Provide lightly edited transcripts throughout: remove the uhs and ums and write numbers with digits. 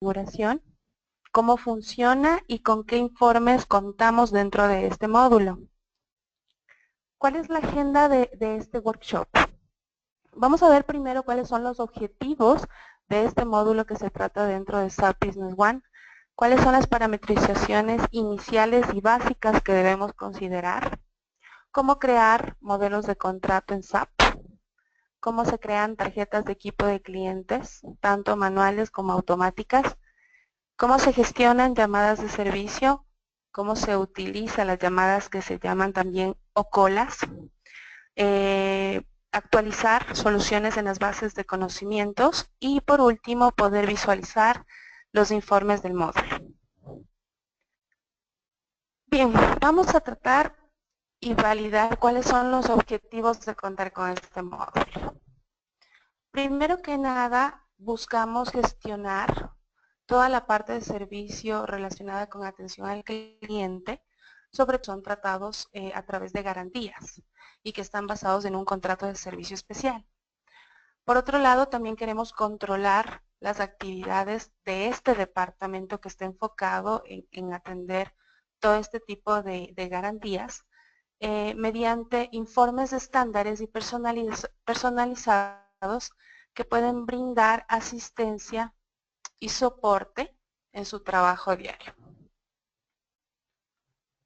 configuración, cómo funciona y con qué informes contamos dentro de este módulo. ¿Cuál es la agenda de este workshop? Vamos a ver primero cuáles son los objetivos de este módulo que se trata dentro de SAP Business One, cuáles son las parametrizaciones iniciales y básicas que debemos considerar, cómo crear modelos de contrato en SAP, cómo se crean tarjetas de equipo de clientes, tanto manuales como automáticas, cómo se gestionan llamadas de servicio, cómo se utilizan las llamadas que se llaman también OCOLAS, actualizar soluciones en las bases de conocimientos y por último poder visualizar los informes del módulo. Bien, vamos a tratar y validar cuáles son los objetivos de contar con este módulo. Primero que nada, buscamos gestionar toda la parte de servicio relacionada con atención al cliente, sobre todo son tratados a través de garantías y que están basados en un contrato de servicio especial. Por otro lado, también queremos controlar las actividades de este departamento que está enfocado en atender todo este tipo de garantías mediante informes de estándares y personalizados que pueden brindar asistencia y soporte en su trabajo diario.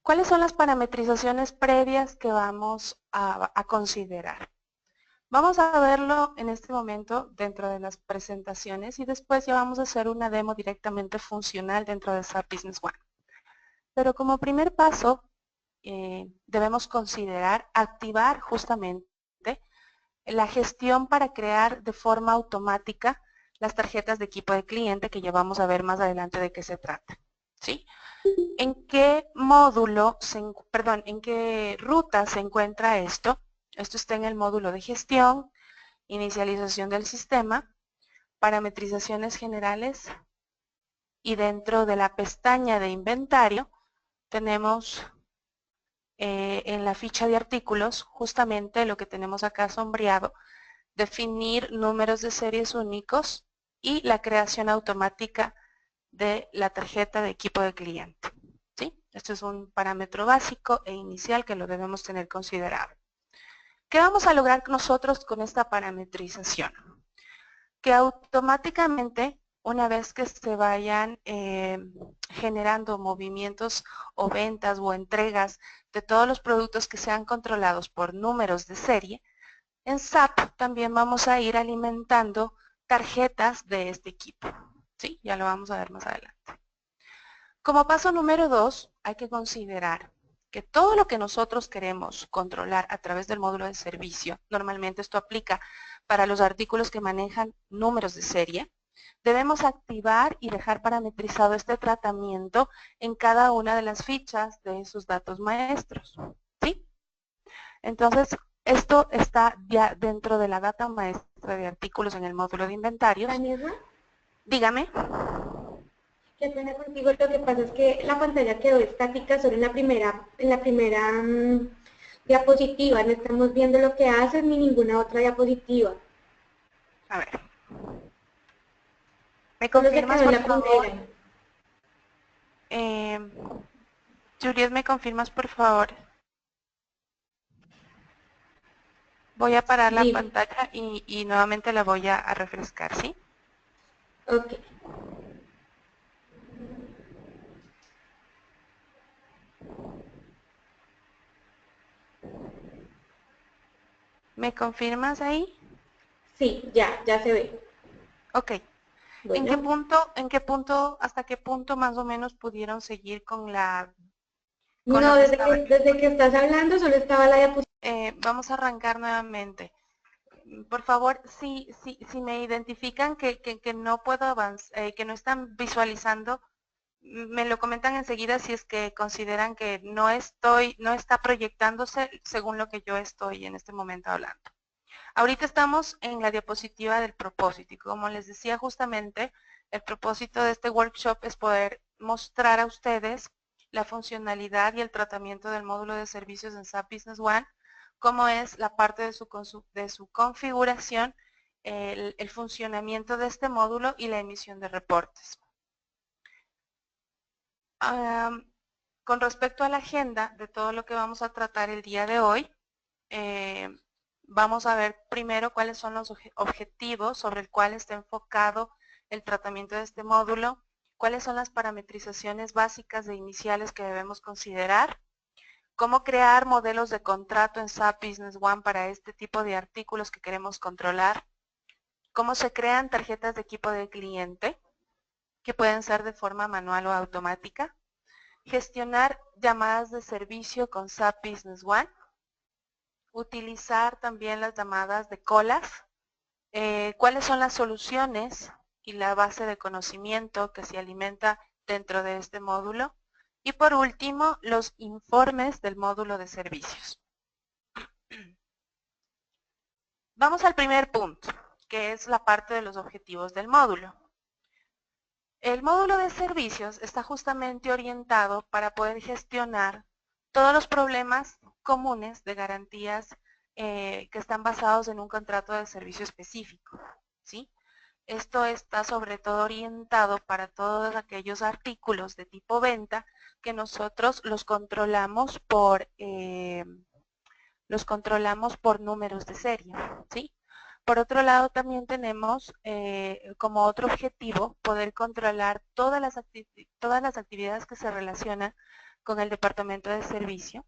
¿Cuáles son las parametrizaciones previas que vamos a considerar? Vamos a verlo en este momento dentro de las presentaciones y después ya vamos a hacer una demo directamente funcional dentro de SAP Business One. Pero como primer paso, debemos considerar activar justamente la gestión para crear de forma automática las tarjetas de equipo de cliente que ya vamos a ver más adelante de qué se trata. ¿Sí? ¿En qué módulo, en qué ruta se encuentra esto? Esto está en el módulo de gestión, inicialización del sistema, parametrizaciones generales y dentro de la pestaña de inventario tenemos en la ficha de artículos justamente lo que tenemos acá sombreado, definir números de series únicos y la creación automática de la tarjeta de equipo de cliente. ¿Sí? Este es un parámetro básico e inicial que lo debemos tener considerado. ¿Qué vamos a lograr nosotros con esta parametrización? Que automáticamente, una vez que se vayan generando movimientos o ventas o entregas de todos los productos que sean controlados por números de serie, en SAP también vamos a ir alimentando tarjetas de este equipo. ¿Sí? Ya lo vamos a ver más adelante. Como paso número 2, hay que considerar que todo lo que nosotros queremos controlar a través del módulo de servicio, normalmente esto aplica para los artículos que manejan números de serie, debemos activar y dejar parametrizado este tratamiento en cada una de las fichas de sus datos maestros. ¿Sí? Entonces, esto está ya dentro de la data maestra de artículos en el módulo de inventarios. Vanessa, Dígame. qué pena contigo, lo que pasa es que la pantalla quedó estática solo en la primera diapositiva, no estamos viendo lo que haces ni ninguna otra diapositiva. A ver. ¿Me Solo se confirmas, quedó en por la favor? primera. Juliet, ¿me confirmas, por favor? Voy a parar la Dime. pantalla y nuevamente la voy a refrescar, ¿sí? Ok. ¿Me confirmas ahí? Sí, ya se ve. Ok. Bueno. Hasta qué punto más o menos pudieron seguir con No, lo que desde estaba? que estás hablando solo estaba la diapositiva. Vamos a arrancar nuevamente. Por favor, si me identifican que no puedo avanzar, que no están visualizando, me lo comentan enseguida si es que consideran que no está proyectándose según lo que yo estoy en este momento hablando. Ahorita estamos en la diapositiva del propósito y como les decía justamente, el propósito de este workshop es poder mostrar a ustedes la funcionalidad y el tratamiento del módulo de servicios en SAP Business One, cómo es la parte de su configuración, el funcionamiento de este módulo y la emisión de reportes. Con respecto a la agenda de todo lo que vamos a tratar el día de hoy, vamos a ver primero cuáles son los objetivos sobre el cual está enfocado el tratamiento de este módulo, cuáles son las parametrizaciones básicas e iniciales que debemos considerar, cómo crear modelos de contrato en SAP Business One para este tipo de artículos que queremos controlar, cómo se crean tarjetas de equipo de cliente, que pueden ser de forma manual o automática, gestionar llamadas de servicio con SAP Business One, utilizar también las llamadas de colas, cuáles son las soluciones y la base de conocimiento que se alimenta dentro de este módulo, y por último, los informes del módulo de servicios. Vamos al primer punto, que es la parte de los objetivos del módulo. El módulo de servicios está justamente orientado para poder gestionar todos los problemas comunes de garantías que están basados en un contrato de servicio específico, ¿sí? Esto está sobre todo orientado para todos aquellos artículos de tipo venta que nosotros los controlamos por números de serie, ¿sí? Por otro lado, también tenemos como otro objetivo poder controlar todas las actividades que se relacionan con el departamento de servicio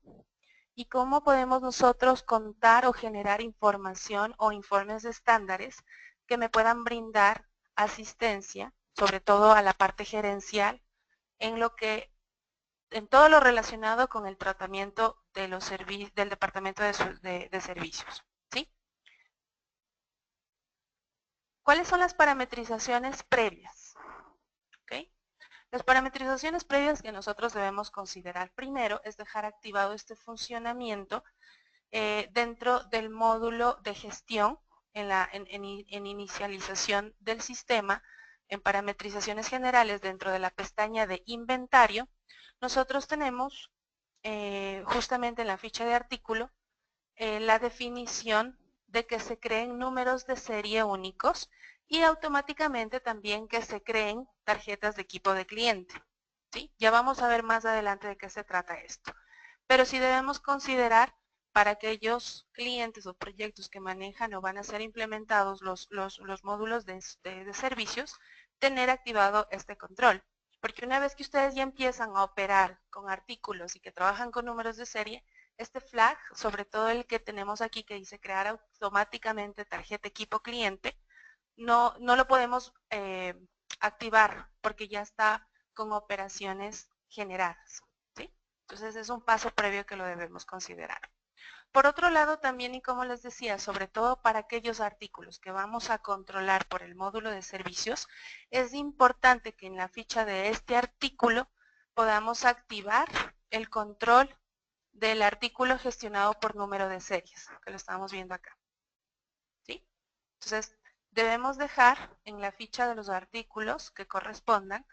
y cómo podemos nosotros contar o generar información o informes de estándares que me puedan brindar asistencia, sobre todo a la parte gerencial, en todo lo relacionado con el tratamiento de los del departamento de servicios, ¿sí? ¿Cuáles son las parametrizaciones previas? ¿Okay? Las parametrizaciones previas que nosotros debemos considerar primero es dejar activado este funcionamiento dentro del módulo de gestión en inicialización del sistema, en parametrizaciones generales dentro de la pestaña de inventario. Nosotros tenemos justamente en la ficha de artículo la definición de que se creen números de serie únicos y automáticamente también que se creen tarjetas de equipo de cliente, ¿sí? Ya vamos a ver más adelante de qué se trata esto. Pero sí debemos considerar para aquellos clientes o proyectos que manejan o van a ser implementados los módulos de servicios, tener activado este control. Porque una vez que ustedes ya empiezan a operar con artículos y que trabajan con números de serie, este flag, sobre todo el que tenemos aquí que dice crear automáticamente tarjeta equipo cliente, no lo podemos activar porque ya está con operaciones generadas, ¿sí? Entonces es un paso previo que lo debemos considerar. Por otro lado también, y como les decía, sobre todo para aquellos artículos que vamos a controlar por el módulo de servicios, es importante que en la ficha de este artículo podamos activar el control del artículo gestionado por número de series, que lo estamos viendo acá, ¿sí? Entonces, debemos dejar en la ficha de los artículos que correspondan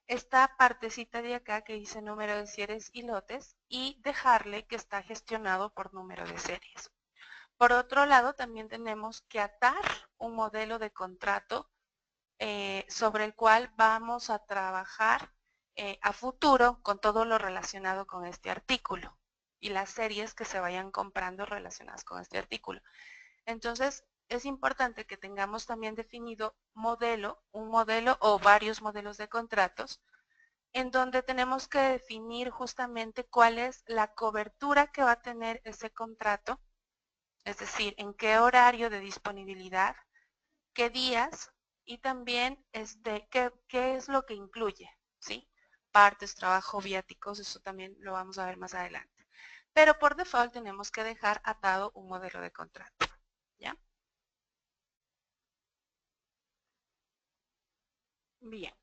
esta partecita de acá que dice número de series y lotes y dejarle que está gestionado por número de series. Por otro lado, también tenemos que atar un modelo de contrato sobre el cual vamos a trabajar a futuro con todo lo relacionado con este artículo y las series que se vayan comprando relacionadas con este artículo. Entonces, es importante que tengamos también definido un modelo o varios modelos de contratos en donde tenemos que definir justamente cuál es la cobertura que va a tener ese contrato, es decir, en qué horario de disponibilidad, qué días y también qué es lo que incluye, ¿sí? Partes, trabajo, viáticos, eso también lo vamos a ver más adelante. Pero por default tenemos que dejar atado un modelo de contrato, ¿ya? Bien,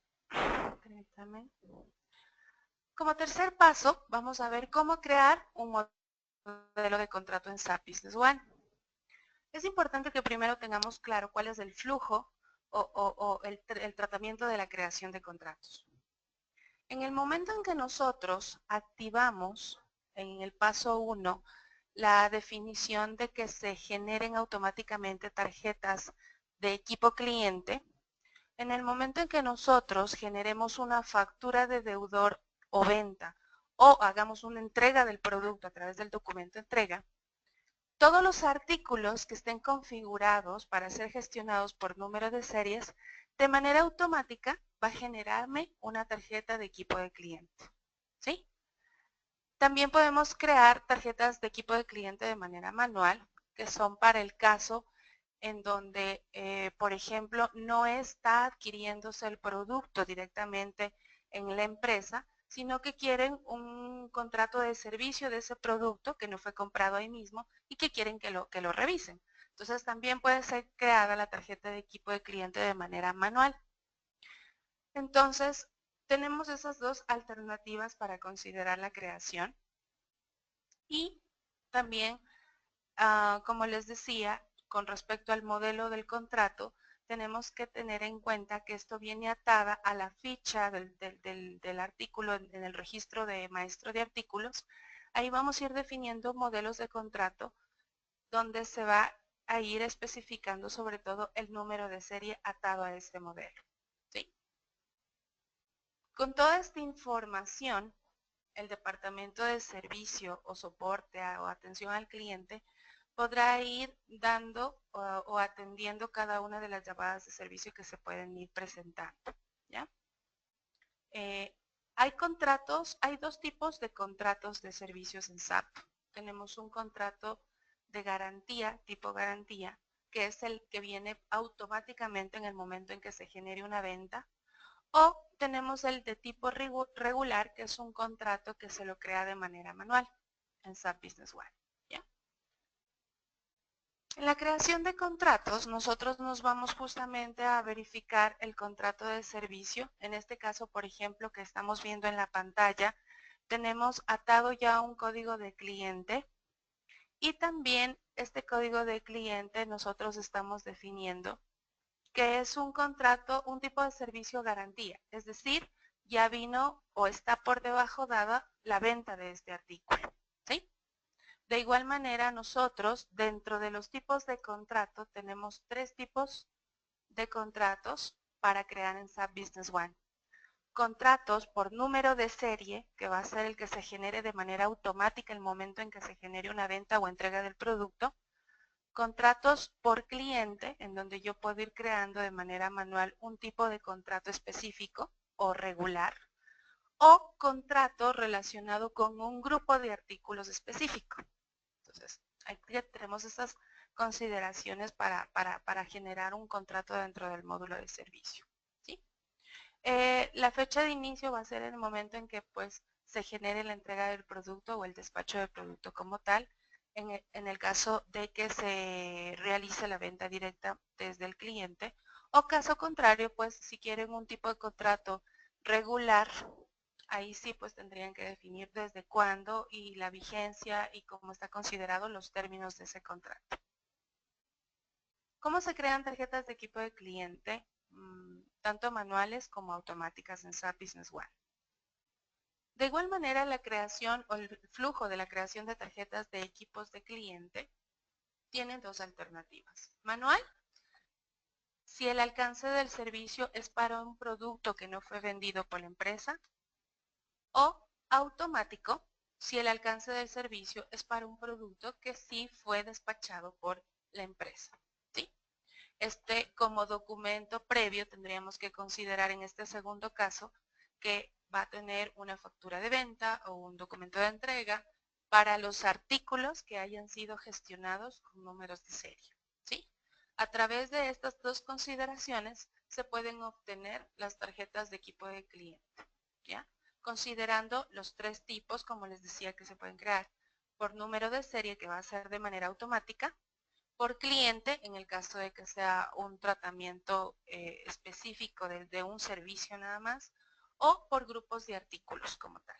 permítame. Como tercer paso, vamos a ver cómo crear un modelo de contrato en SAP Business One. Es importante que primero tengamos claro cuál es el flujo o el tratamiento de la creación de contratos. En el momento en que nosotros activamos en el paso 1 la definición de que se generen automáticamente tarjetas de equipo cliente, en el momento en que nosotros generemos una factura de deudor o venta, o hagamos una entrega del producto a través del documento de entrega, todos los artículos que estén configurados para ser gestionados por número de series, de manera automática va a generarme una tarjeta de equipo de cliente. ¿Sí? También podemos crear tarjetas de equipo de cliente de manera manual, que son para el caso en donde, por ejemplo, no está adquiriéndose el producto directamente en la empresa, sino que quieren un contrato de servicio de ese producto que no fue comprado ahí mismo y que quieren que lo revisen. Entonces también puede ser creada la tarjeta de equipo de cliente de manera manual. Entonces, tenemos esas dos alternativas para considerar la creación. Y también, como les decía, con respecto al modelo del contrato, tenemos que tener en cuenta que esto viene atada a la ficha del artículo en el registro de maestro de artículos. Ahí vamos a ir definiendo modelos de contrato donde se va a ir especificando sobre todo el número de serie atado a este modelo. ¿Sí? Con toda esta información, el departamento de servicio o soporte o atención al cliente podrá ir dando o atendiendo cada una de las llamadas de servicio que se pueden ir presentando. ¿Ya? Hay dos tipos de contratos de servicios en SAP. Tenemos un contrato de garantía, tipo garantía, que es el que viene automáticamente en el momento en que se genere una venta. O tenemos el de tipo regular, que es un contrato que se lo crea de manera manual en SAP Business One. ¿Ya? En la creación de contratos, nosotros nos vamos justamente a verificar el contrato de servicio. En este caso, por ejemplo, que estamos viendo en la pantalla, tenemos atado ya un código de cliente y también este código de cliente nosotros estamos definiendo que es un contrato, un tipo de servicio garantía, es decir, ya vino o está por debajo dada la venta de este artículo. ¿Sí? De igual manera, nosotros dentro de los tipos de contrato tenemos tres tipos de contratos para crear en SAP Business One. Contratos por número de serie, que va a ser el que se genere de manera automática el momento en que se genere una venta o entrega del producto. Contratos por cliente, en donde yo puedo ir creando de manera manual un tipo de contrato específico o regular, o contrato relacionado con un grupo de artículos específico. Entonces, aquí ya tenemos estas consideraciones para generar un contrato dentro del módulo de servicio. ¿Sí? La fecha de inicio va a ser el momento en que pues se genere la entrega del producto o el despacho del producto como tal, en el caso de que se realice la venta directa desde el cliente, o caso contrario, pues si quieren un tipo de contrato regular, ahí sí pues tendrían que definir desde cuándo y la vigencia y cómo está considerado los términos de ese contrato. ¿Cómo se crean tarjetas de equipo de cliente? Tanto manuales como automáticas en SAP Business One. De igual manera, la creación o el flujo de la creación de tarjetas de equipos de cliente tiene dos alternativas. Manual, si el alcance del servicio es para un producto que no fue vendido por la empresa, o automático, si el alcance del servicio es para un producto que sí fue despachado por la empresa. ¿Sí? Como documento previo tendríamos que considerar en este segundo caso que va a tener una factura de venta o un documento de entrega para los artículos que hayan sido gestionados con números de serie. ¿Sí? A través de estas dos consideraciones se pueden obtener las tarjetas de equipo de cliente. ¿Ya? Considerando los tres tipos, como les decía, que se pueden crear por número de serie, que va a ser de manera automática, por cliente, en el caso de que sea un tratamiento específico de un servicio nada más, o por grupos de artículos como tal.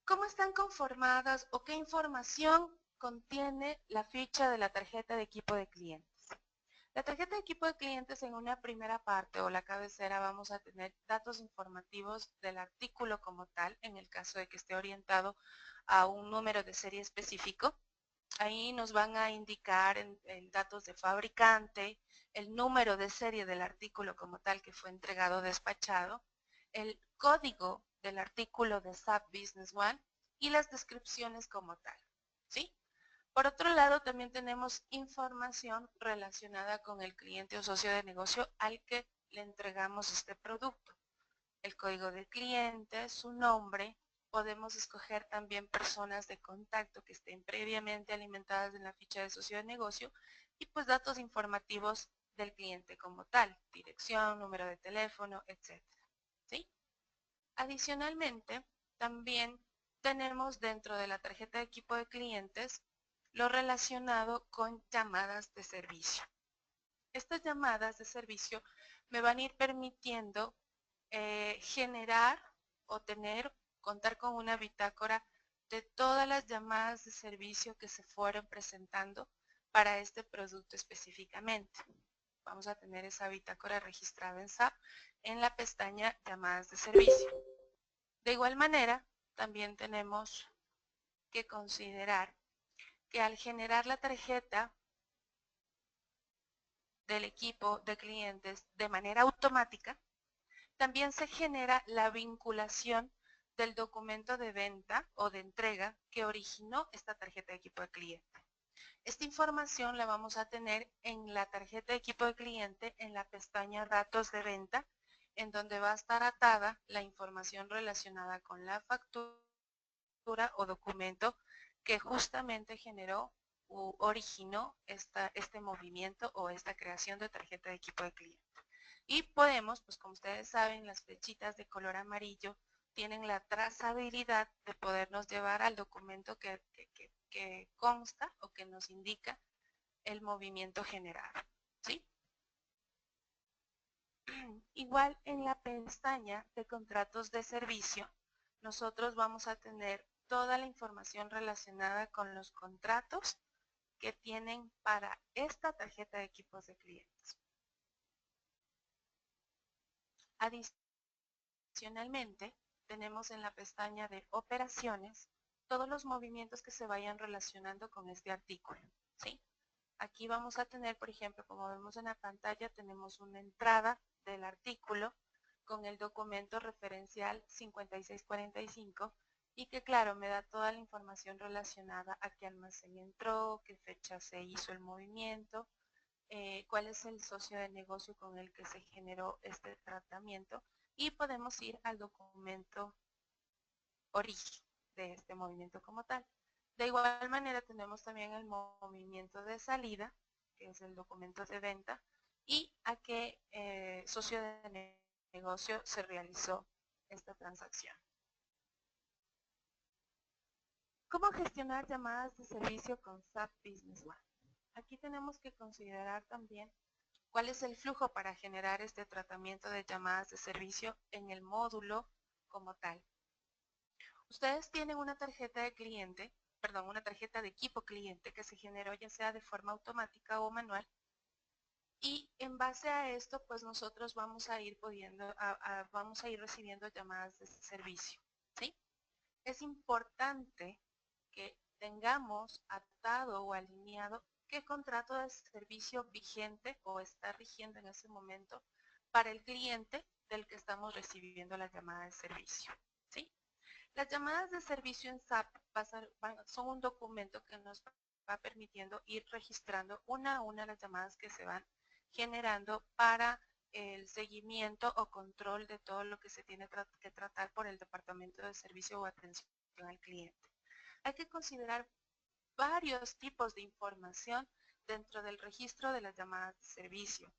¿Cómo están conformadas o qué información contiene la ficha de la tarjeta de equipo de clientes? La tarjeta de equipo de clientes en una primera parte o la cabecera vamos a tener datos informativos del artículo como tal, en el caso de que esté orientado a un número de serie específico. Ahí nos van a indicar en datos de fabricante, el número de serie del artículo como tal que fue entregado o despachado, el código del artículo de SAP Business One y las descripciones como tal, ¿sí? Por otro lado, también tenemos información relacionada con el cliente o socio de negocio al que le entregamos este producto. El código del cliente, su nombre, podemos escoger también personas de contacto que estén previamente alimentadas en la ficha de socio de negocio y pues datos informativos del cliente como tal, dirección, número de teléfono, etc. ¿Sí? Adicionalmente, también tenemos dentro de la tarjeta de equipo de clientes lo relacionado con llamadas de servicio. Estas llamadas de servicio me van a ir permitiendo generar o contar con una bitácora de todas las llamadas de servicio que se fueron presentando para este producto específicamente. Vamos a tener esa bitácora registrada en SAP en la pestaña llamadas de servicio. De igual manera, también tenemos que considerar que al generar la tarjeta del equipo de clientes de manera automática, también se genera la vinculación del documento de venta o de entrega que originó esta tarjeta de equipo de cliente. Esta información la vamos a tener en la tarjeta de equipo de cliente en la pestaña datos de venta, en donde va a estar atada la información relacionada con la factura o documento que justamente generó u originó este movimiento o esta creación de tarjeta de equipo de cliente. Y podemos, pues como ustedes saben, las flechitas de color amarillo tienen la trazabilidad de podernos llevar al documento que consta o que nos indica el movimiento generado, ¿sí? Igual en la pestaña de contratos de servicio, nosotros vamos a tener toda la información relacionada con los contratos que tienen para esta tarjeta de equipos de clientes. Adicionalmente, tenemos en la pestaña de operaciones todos los movimientos que se vayan relacionando con este artículo, ¿sí? Aquí vamos a tener, por ejemplo, como vemos en la pantalla, tenemos una entrada del artículo con el documento referencial 5645 y que, claro, me da toda la información relacionada a qué almacén entró, qué fecha se hizo el movimiento, cuál es el socio de negocio con el que se generó este tratamiento y podemos ir al documento origen de este movimiento como tal. De igual manera tenemos también el movimiento de salida, que es el documento de venta, y a qué socio de negocio se realizó esta transacción. ¿Cómo gestionar llamadas de servicio con SAP Business One? Aquí tenemos que considerar también cuál es el flujo para generar este tratamiento de llamadas de servicio en el módulo como tal. Ustedes tienen una tarjeta de cliente, perdón, una tarjeta de equipo cliente que se generó ya sea de forma automática o manual y en base a esto pues nosotros vamos a ir vamos a ir recibiendo llamadas de servicio, ¿sí? Es importante que tengamos atado o alineado qué contrato de servicio vigente o está rigiendo en ese momento para el cliente del que estamos recibiendo la llamada de servicio, ¿sí? Las llamadas de servicio en SAP son un documento que nos va permitiendo ir registrando una a una las llamadas que se van generando para el seguimiento o control de todo lo que se tiene que tratar por el departamento de servicio o atención al cliente. Hay que considerar varios tipos de información dentro del registro de las llamadas de servicio.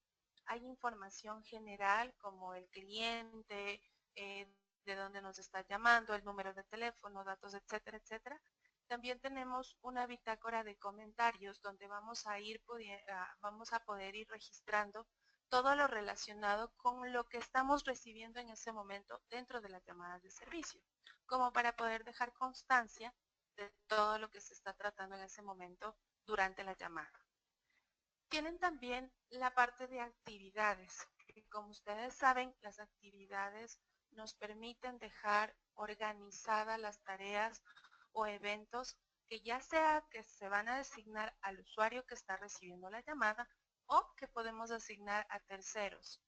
Hay información general como el cliente, de dónde nos está llamando, el número de teléfono, datos, etcétera, etcétera. También tenemos una bitácora de comentarios donde vamos a poder ir registrando todo lo relacionado con lo que estamos recibiendo en ese momento dentro de las llamadas de servicio, como para poder dejar constancia de todo lo que se está tratando en ese momento durante la llamada. Tienen también la parte de actividades, que como ustedes saben, las actividades nos permiten dejar organizadas las tareas o eventos que ya sea que se van a designar al usuario que está recibiendo la llamada o que podemos asignar a terceros.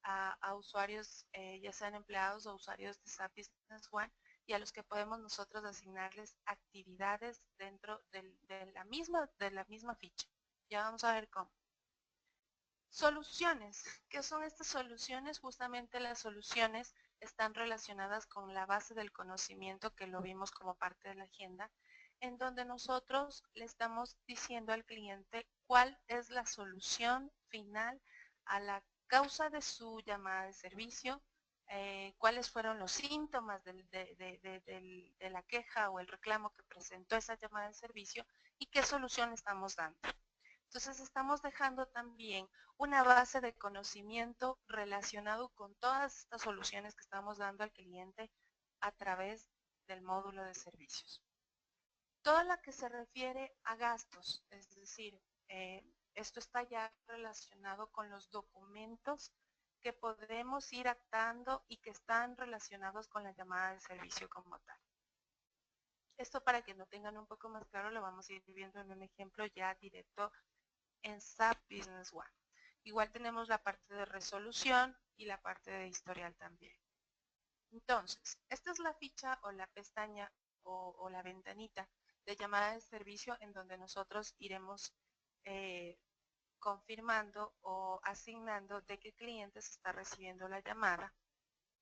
a usuarios, ya sean empleados o usuarios de SAP Business One, y a los que podemos nosotros asignarles actividades dentro de la misma ficha. Ya vamos a ver cómo. Soluciones. ¿Qué son estas soluciones? Justamente las soluciones están relacionadas con la base del conocimiento, que lo vimos como parte de la agenda, en donde nosotros le estamos diciendo al cliente cuál es la solución final a la causa de su llamada de servicio, cuáles fueron los síntomas de la queja o el reclamo que presentó esa llamada de servicio y qué solución estamos dando. Entonces estamos dejando también una base de conocimiento relacionado con todas estas soluciones que estamos dando al cliente a través del módulo de servicios. Toda la que se refiere a gastos, es decir, esto está ya relacionado con los documentos que podemos ir actando y que están relacionados con la llamada de servicio como tal. Esto, para que lo tengan un poco más claro, lo vamos a ir viendo en un ejemplo ya directo en SAP Business One. Igual tenemos la parte de resolución y la parte de historial también. Entonces, esta es la ficha o la pestaña o la ventanita de llamada de servicio, en donde nosotros iremos confirmando o asignando de qué cliente se está recibiendo la llamada,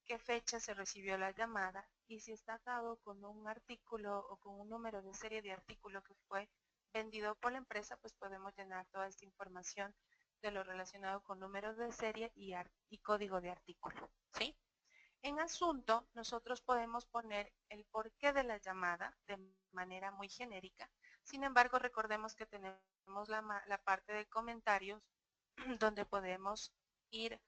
qué fecha se recibió la llamada, y si está atado con un artículo o con un número de serie de artículo que fue vendido por la empresa, pues podemos llenar toda esta información de lo relacionado con número de serie y código de artículo, ¿sí? En asunto, nosotros podemos poner el porqué de la llamada de manera muy genérica. Sin embargo, recordemos que tenemos la parte de comentarios donde podemos ir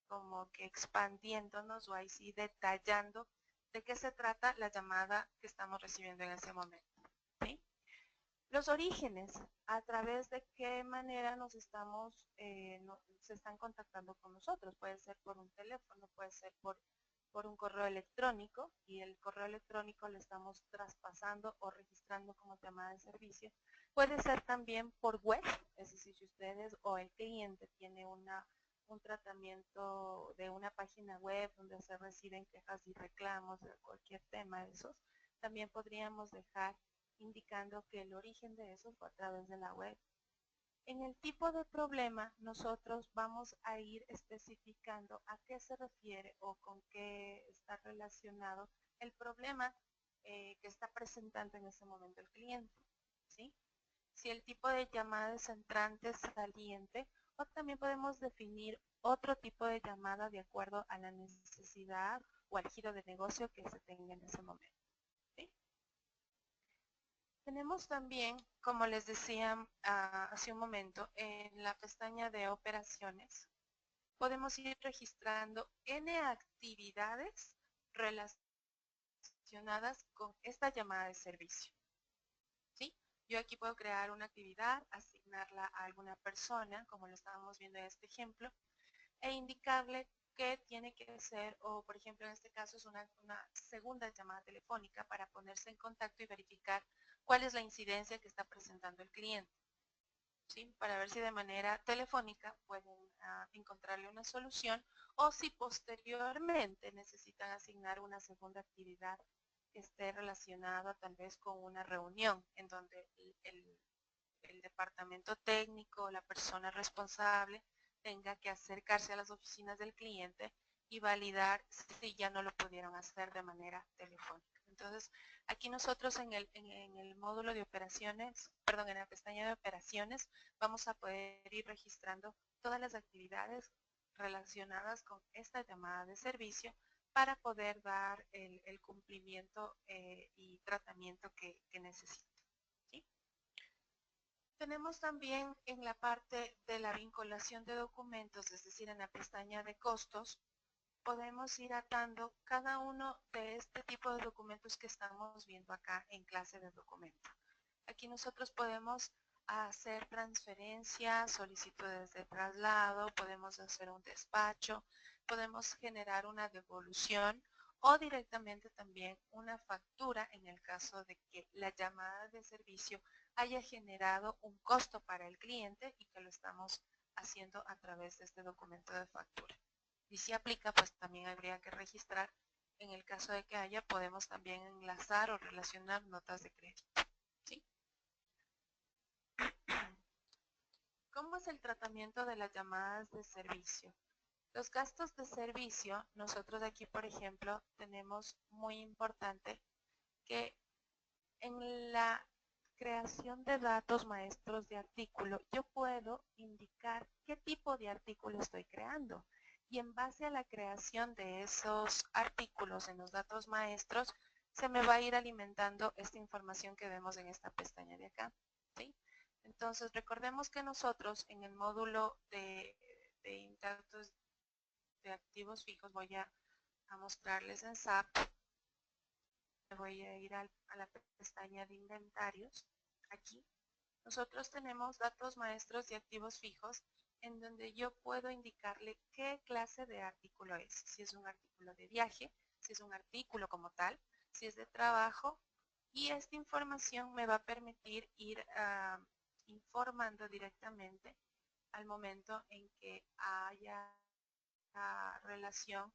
como que expandiéndonos o ahí sí detallando de qué se trata la llamada que estamos recibiendo en ese momento, ¿sí? Los orígenes, a través de qué manera nos estamos, se están contactando con nosotros. Puede ser por un teléfono, puede ser por un correo electrónico, y el correo electrónico lo estamos traspasando o registrando como llamada de servicio. Puede ser también por web, es decir, si ustedes o el cliente tiene un tratamiento de una página web donde se reciben quejas y reclamos de cualquier tema de esos, también podríamos dejar indicando que el origen de eso fue a través de la web. En el tipo de problema, nosotros vamos a ir especificando a qué se refiere o con qué está relacionado el problema que está presentando en ese momento el cliente, ¿sí? Si el tipo de llamada es entrante, saliente, o también podemos definir otro tipo de llamada de acuerdo a la necesidad o al giro de negocio que se tenga en ese momento, ¿sí? Tenemos también, como les decía hace un momento, en la pestaña de operaciones, podemos ir registrando N actividades relacionadas con esta llamada de servicio, ¿sí? Yo aquí puedo crear una actividad, asignarla a alguna persona, como lo estábamos viendo en este ejemplo, e indicarle qué tiene que ser, o por ejemplo en este caso es una segunda llamada telefónica para ponerse en contacto y verificar cuál es la incidencia que está presentando el cliente, ¿sí? Para ver si de manera telefónica pueden encontrarle una solución, o si posteriormente necesitan asignar una segunda actividad que esté relacionada tal vez con una reunión en donde el departamento técnico, la persona responsable, tenga que acercarse a las oficinas del cliente y validar si ya no lo pudieron hacer de manera telefónica. Entonces, aquí nosotros en el módulo de operaciones, perdón, en la pestaña de operaciones, vamos a poder ir registrando todas las actividades relacionadas con esta llamada de servicio para poder dar el cumplimiento y tratamiento que necesita. Tenemos también en la parte de la vinculación de documentos, es decir, en la pestaña de costos, podemos ir atando cada uno de este tipo de documentos que estamos viendo acá en clase de documento. Aquí nosotros podemos hacer transferencias, solicitudes de traslado, podemos hacer un despacho, podemos generar una devolución o directamente también una factura en el caso de que la llamada de servicio haya generado un costo para el cliente y que lo estamos haciendo a través de este documento de factura. Y si aplica, pues también habría que registrar. En el caso de que haya, podemos también enlazar o relacionar notas de crédito. ¿Sí? ¿Cómo es el tratamiento de las llamadas de servicio? Los gastos de servicio, nosotros aquí, por ejemplo, tenemos muy importante que en la creación de datos maestros de artículo, yo puedo indicar qué tipo de artículo estoy creando. Y en base a la creación de esos artículos en los datos maestros, se me va a ir alimentando esta información que vemos en esta pestaña de acá. ¿Sí? Entonces, recordemos que nosotros en el módulo de datos de activos fijos, voy a mostrarles en SAP, voy a ir a la pestaña de inventarios. Aquí nosotros tenemos datos maestros de activos fijos en donde yo puedo indicarle qué clase de artículo es. Si es un artículo de viaje, si es un artículo como tal, si es de trabajo, y esta información me va a permitir ir informando directamente al momento en que haya relación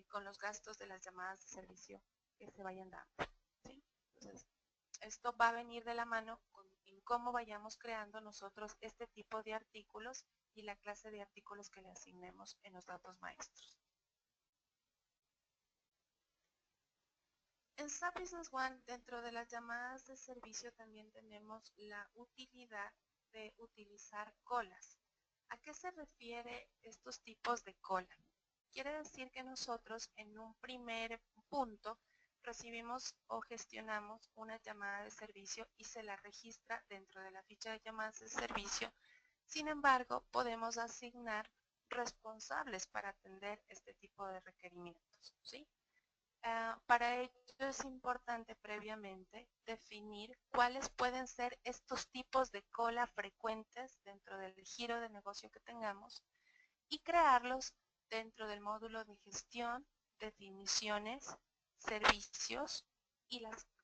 con los gastos de las llamadas de servicio que se vayan dando. ¿Sí? Entonces, esto va a venir de la mano en cómo vayamos creando nosotros este tipo de artículos y la clase de artículos que le asignemos en los datos maestros. En SAP Business One, dentro de las llamadas de servicio, también tenemos la utilidad de utilizar colas. ¿A qué se refiere estos tipos de cola? Quiere decir que nosotros en un primer punto recibimos o gestionamos una llamada de servicio y se la registra dentro de la ficha de llamadas de servicio. Sin embargo, podemos asignar responsables para atender este tipo de requerimientos, ¿sí? Para ello es importante previamente definir cuáles pueden ser estos tipos de cola frecuentes dentro del giro de negocio que tengamos y crearlos dentro del módulo de gestión, definiciones, servicios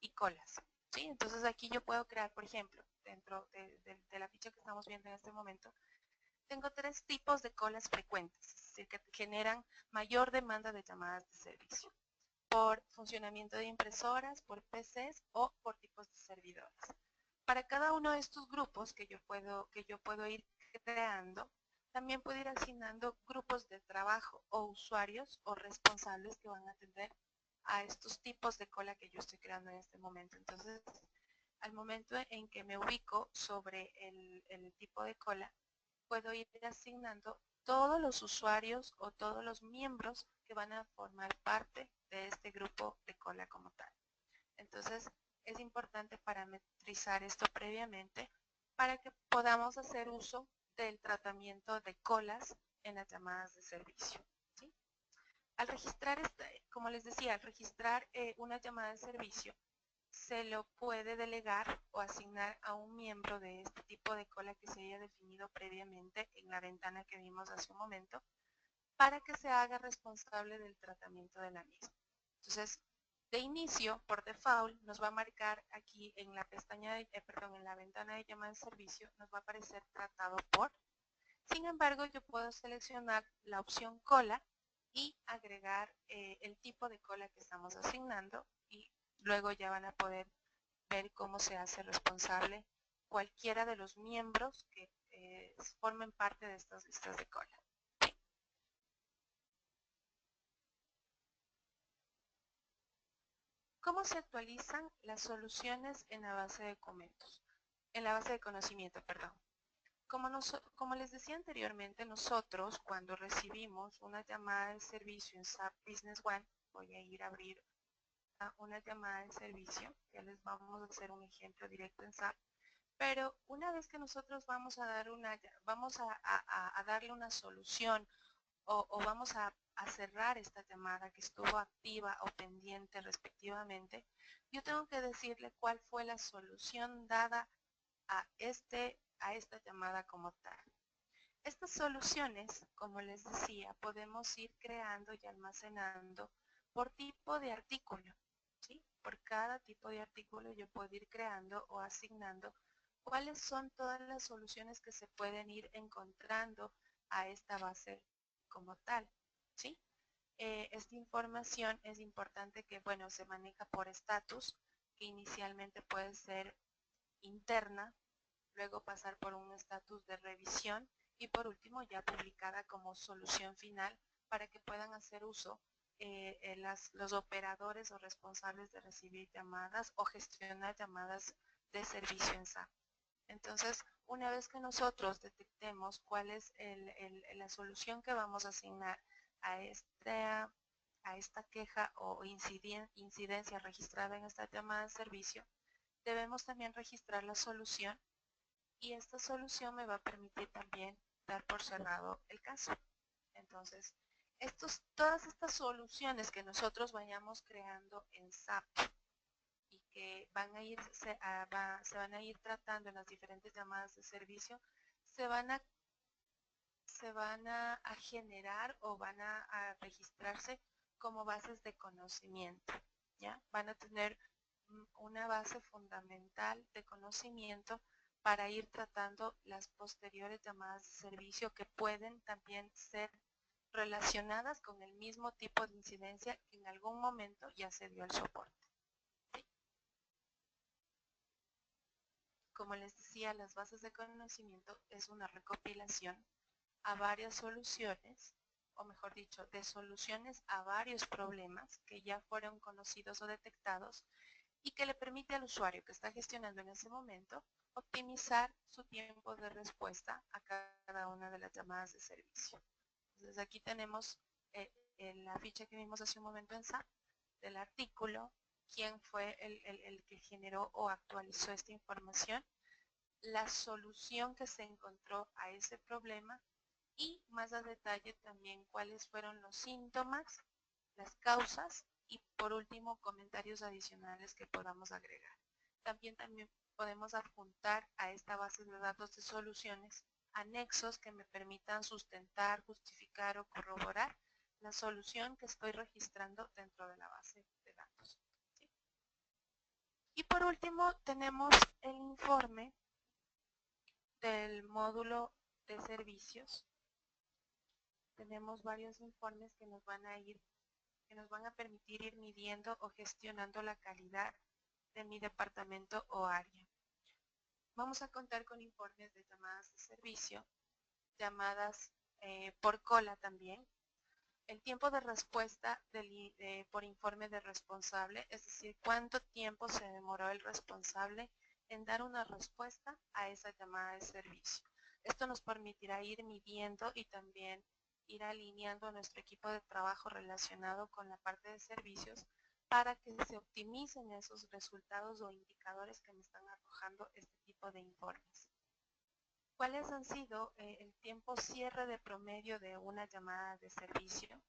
y colas. ¿Sí? Entonces aquí yo puedo crear, por ejemplo, dentro de la ficha que estamos viendo en este momento, tengo 3 tipos de colas frecuentes, es decir, que generan mayor demanda de llamadas de servicio. Por funcionamiento de impresoras, por PCs o por tipos de servidores. Para cada uno de estos grupos que yo puedo ir creando, también puedo ir asignando grupos de trabajo o usuarios o responsables que van a atender a estos tipos de cola que yo estoy creando en este momento. Entonces, al momento en que me ubico sobre el tipo de cola, puedo ir asignando todos los usuarios o todos los miembros que van a formar parte de este grupo de cola como tal. Entonces, es importante parametrizar esto previamente para que podamos hacer uso del tratamiento de colas en las llamadas de servicio. ¿Sí? Al registrar, como les decía, al registrar una llamada de servicio, se lo puede delegar o asignar a un miembro de este tipo de cola que se haya definido previamente en la ventana que vimos hace un momento, para que se haga responsable del tratamiento de la misma. Entonces, de inicio, por default, nos va a marcar aquí en la pestaña, en la ventana de llamada de servicio, nos va a aparecer tratado por. Sin embargo, yo puedo seleccionar la opción cola y agregar el tipo de cola que estamos asignando y luego ya van a poder ver cómo se hace responsable cualquiera de los miembros que formen parte de estas listas de cola. ¿Cómo se actualizan las soluciones en la base de documentos? En la base de conocimiento, perdón. Como les decía anteriormente, nosotros cuando recibimos una llamada de servicio en SAP Business One, voy a ir a abrir una llamada de servicio, ya les vamos a hacer un ejemplo directo en SAP, pero una vez que nosotros vamos a darle una solución o vamos a cerrar esta llamada que estuvo activa o pendiente respectivamente, yo tengo que decirle cuál fue la solución dada a esta llamada como tal. Estas soluciones, como les decía, podemos ir creando y almacenando por tipo de artículo. ¿Sí? Por cada tipo de artículo yo puedo ir creando o asignando ¿Cuáles son todas las soluciones que se pueden ir encontrando a esta base como tal? ¿Sí? Esta información es importante que, bueno, se maneja por estatus, que inicialmente puede ser interna, luego pasar por un estatus de revisión y por último ya publicada como solución final para que puedan hacer uso los operadores o responsables de recibir llamadas o gestionar llamadas de servicio en SAP. Entonces, una vez que nosotros detectemos cuál es la solución que vamos a asignar a esta queja o incidencia registrada en esta llamada de servicio, debemos también registrar la solución y esta solución me va a permitir también dar por cerrado el caso. Entonces, todas estas soluciones que nosotros vayamos creando en SAP y que se van a ir tratando en las diferentes llamadas de servicio, se van a generar o van a registrarse como bases de conocimiento, ¿ya? Van a tener una base fundamental de conocimiento para ir tratando las posteriores llamadas de servicio que pueden también ser relacionadas con el mismo tipo de incidencia que en algún momento ya se dio el soporte. ¿Sí? Como les decía, las bases de conocimiento es una recopilación a varias soluciones, o mejor dicho, de soluciones a varios problemas que ya fueron conocidos o detectados y que le permite al usuario que está gestionando en ese momento optimizar su tiempo de respuesta a cada una de las llamadas de servicio. Entonces aquí tenemos en la ficha que vimos hace un momento en SAP del artículo, quién fue el que generó o actualizó esta información, la solución que se encontró a ese problema y más a detalle también cuáles fueron los síntomas, las causas y por último comentarios adicionales que podamos agregar. También podemos adjuntar a esta base de datos de soluciones anexos que me permitan sustentar, justificar o corroborar la solución que estoy registrando dentro de la base de datos. ¿Sí? Y por último tenemos el informe del módulo de servicios. Tenemos varios informes que nos van a permitir ir midiendo o gestionando la calidad de mi departamento o área. Vamos a contar con informes de llamadas de servicio, llamadas por cola también, el tiempo de respuesta por informe de responsable, es decir, cuánto tiempo se demoró el responsable en dar una respuesta a esa llamada de servicio. Esto nos permitirá ir midiendo y también ir alineando a nuestro equipo de trabajo relacionado con la parte de servicios para que se optimicen esos resultados o indicadores que me están arrojando este tipo de informes. ¿Cuáles han sido el tiempo cierre de promedio de una llamada de servicio?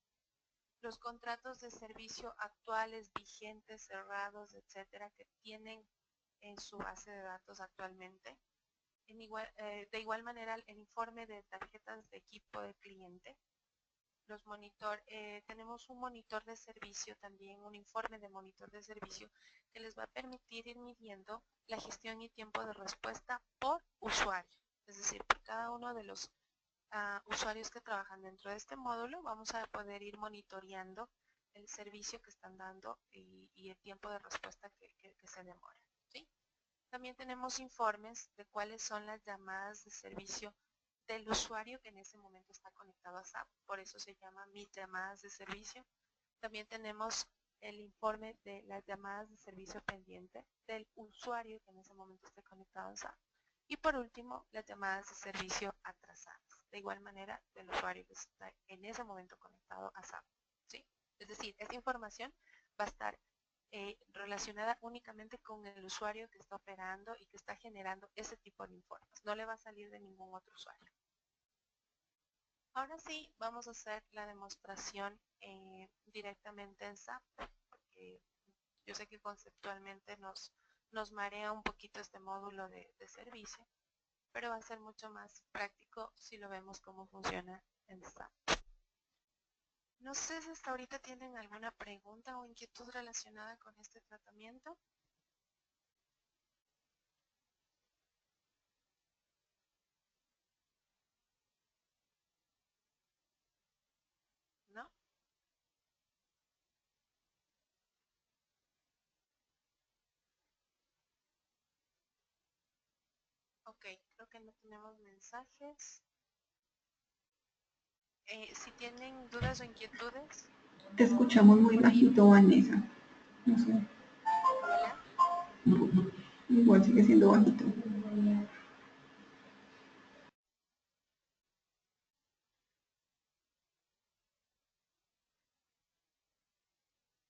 Los contratos de servicio actuales, vigentes, cerrados, etcétera, que tienen en su base de datos actualmente. De igual manera, el informe de tarjetas de equipo de cliente. Tenemos un monitor de servicio también, un informe de monitor de servicio que les va a permitir ir midiendo la gestión y tiempo de respuesta por usuario. Es decir, por cada uno de los usuarios que trabajan dentro de este módulo, vamos a poder ir monitoreando el servicio que están dando y el tiempo de respuesta que se demora. ¿Sí? También tenemos informes de cuáles son las llamadas de servicio del usuario que en ese momento está conectado a SAP, por eso se llama mis llamadas de servicio. También tenemos el informe de las llamadas de servicio pendiente del usuario que en ese momento esté conectado a SAP. Y por último, las llamadas de servicio atrasadas, de igual manera del usuario que está en ese momento conectado a SAP. ¿Sí? Es decir, esta información va a estar relacionada únicamente con el usuario que está operando y que está generando ese tipo de informes. No le va a salir de ningún otro usuario. Ahora sí, vamos a hacer la demostración directamente en SAP, porque yo sé que conceptualmente nos marea un poquito este módulo de servicio, pero va a ser mucho más práctico si lo vemos cómo funciona en SAP. No sé si hasta ahorita tienen alguna pregunta o inquietud relacionada con este tratamiento. Ok, creo que no tenemos mensajes. Si tienen dudas o inquietudes. Te escuchamos muy bajito, Vanessa. No sé. Hola. Igual sigue siendo bajito.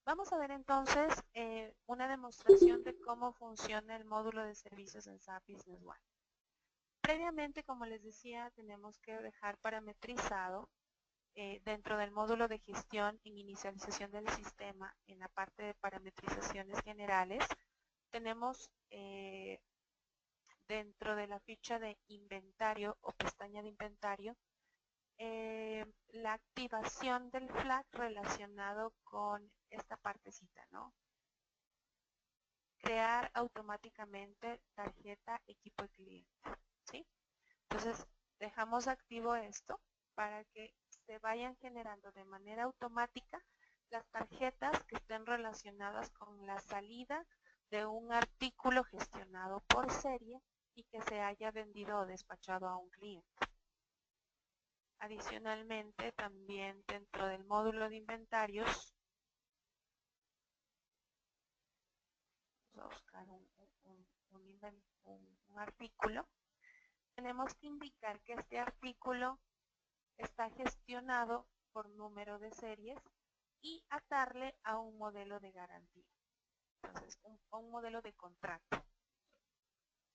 Vamos a ver entonces una demostración de cómo funciona el módulo de servicios en SAP Business One. Previamente, como les decía, tenemos que dejar parametrizado dentro del módulo de gestión en inicialización del sistema, en la parte de parametrizaciones generales, tenemos dentro de la ficha de inventario o pestaña de inventario, la activación del flag relacionado con esta partecita, ¿no? Crear automáticamente tarjeta equipo de cliente, ¿sí? Entonces, dejamos activo esto para que se vayan generando de manera automática las tarjetas que estén relacionadas con la salida de un artículo gestionado por serie y que se haya vendido o despachado a un cliente. Adicionalmente, también dentro del módulo de inventarios, vamos a buscar un artículo, tenemos que indicar que este artículo está gestionado por número de series y atarle a un modelo de garantía. Entonces, un modelo de contrato.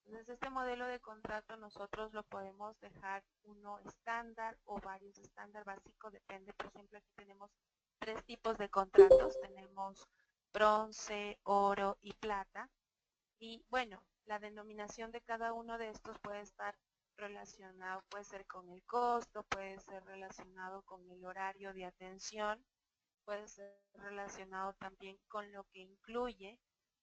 Entonces, este modelo de contrato nosotros lo podemos dejar uno estándar o varios estándar básico, depende. Por ejemplo, aquí tenemos 3 tipos de contratos. Tenemos bronce, oro y plata. Y bueno, la denominación de cada uno de estos puede estar relacionado, puede ser con el costo, puede ser relacionado con el horario de atención, puede ser relacionado también con lo que incluye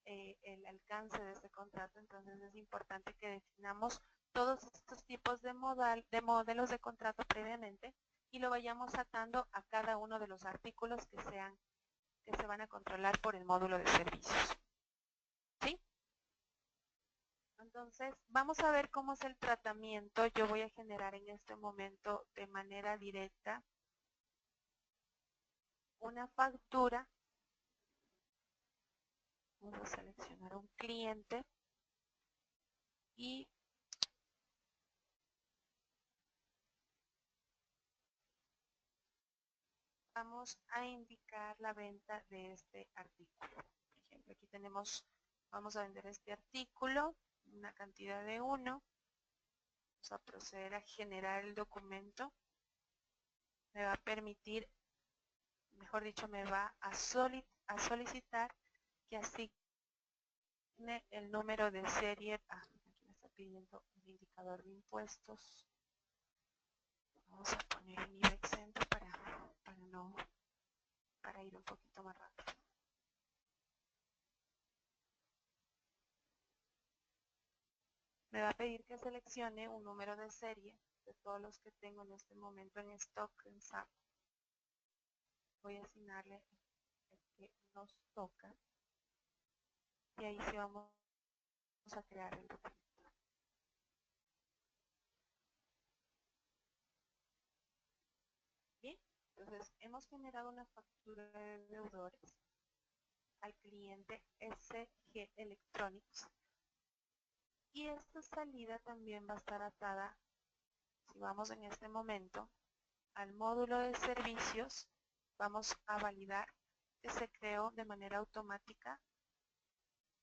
el alcance de este contrato. Entonces es importante que definamos todos estos tipos de modelos de contrato previamente y lo vayamos atando a cada uno de los artículos que se van a controlar por el módulo de servicios. ¿Sí? Entonces, vamos a ver cómo es el tratamiento. Yo voy a generar en este momento de manera directa una factura. Vamos a seleccionar un cliente y vamos a indicar la venta de este artículo. Por ejemplo, aquí tenemos, vamos a vender este artículo, una cantidad de 1. Vamos a proceder a generar el documento. Me va a permitir, mejor dicho, me va a solicitar que asigne el número de serie. Aquí me está pidiendo el indicador de impuestos. Vamos a poner el IVA exento para ir un poquito más rápido. Me va a pedir que seleccione un número de serie de todos los que tengo en este momento en stock en SAP. Voy a asignarle el que nos toca y ahí sí vamos a crear el documento. Bien, entonces hemos generado una factura de deudores al cliente SG Electronics y esta salida también va a estar atada, si vamos en este momento, al módulo de servicios. Vamos a validar que se creó de manera automática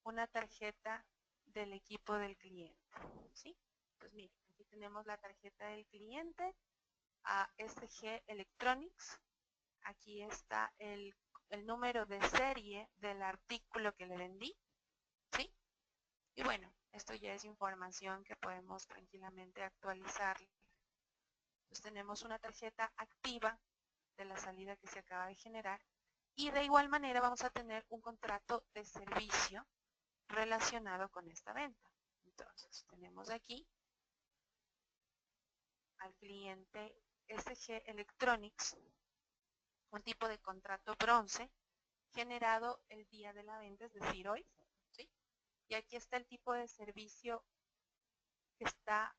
una tarjeta del equipo del cliente, ¿sí? Pues miren, aquí tenemos la tarjeta del cliente a SG Electronics. Aquí está el número de serie del artículo que le vendí, ¿sí? Y bueno, esto ya es información que podemos tranquilamente actualizar. Pues tenemos una tarjeta activa de la salida que se acaba de generar y de igual manera vamos a tener un contrato de servicio relacionado con esta venta. Entonces tenemos aquí al cliente SG Electronics un tipo de contrato bronce generado el día de la venta, es decir, hoy, ¿sí? Y aquí está el tipo de servicio que está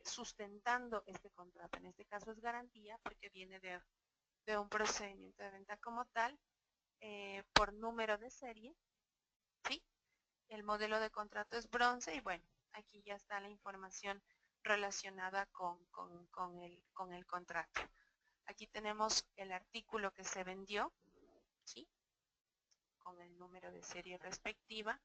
sustentando este contrato. En este caso es garantía porque viene de un procedimiento de venta como tal, por número de serie, ¿sí? El modelo de contrato es bronce y bueno, aquí ya está la información relacionada con el contrato. Aquí tenemos el artículo que se vendió, ¿sí? Con el número de serie respectiva.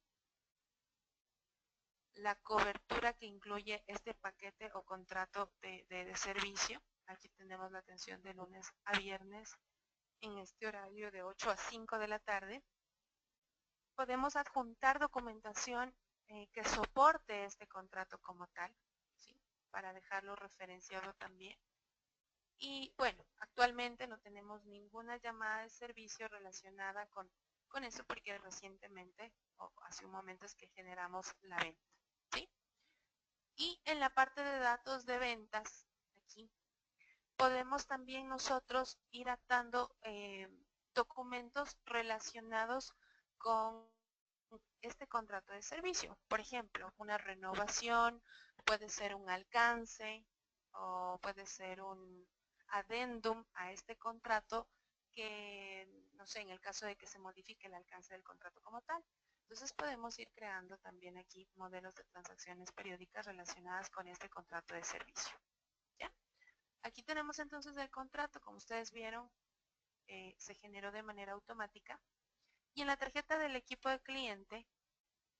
La cobertura que incluye este paquete o contrato de servicio. Aquí tenemos la atención de lunes a viernes en este horario de 8 a 5 de la tarde. Podemos adjuntar documentación que soporte este contrato como tal, ¿sí? Para dejarlo referenciado también. Y bueno, actualmente no tenemos ninguna llamada de servicio relacionada con eso porque recientemente, o hace un momento es que generamos la venta, ¿sí? Y en la parte de datos de ventas, aquí, podemos también nosotros ir atando documentos relacionados con este contrato de servicio. Por ejemplo, una renovación, puede ser un alcance o puede ser un adendum a este contrato que, no sé, en el caso de que se modifique el alcance del contrato como tal. Entonces podemos ir creando también aquí modelos de transacciones periódicas relacionadas con este contrato de servicio. ¿Ya? Aquí tenemos entonces el contrato, como ustedes vieron, se generó de manera automática. Y en la tarjeta del equipo de cliente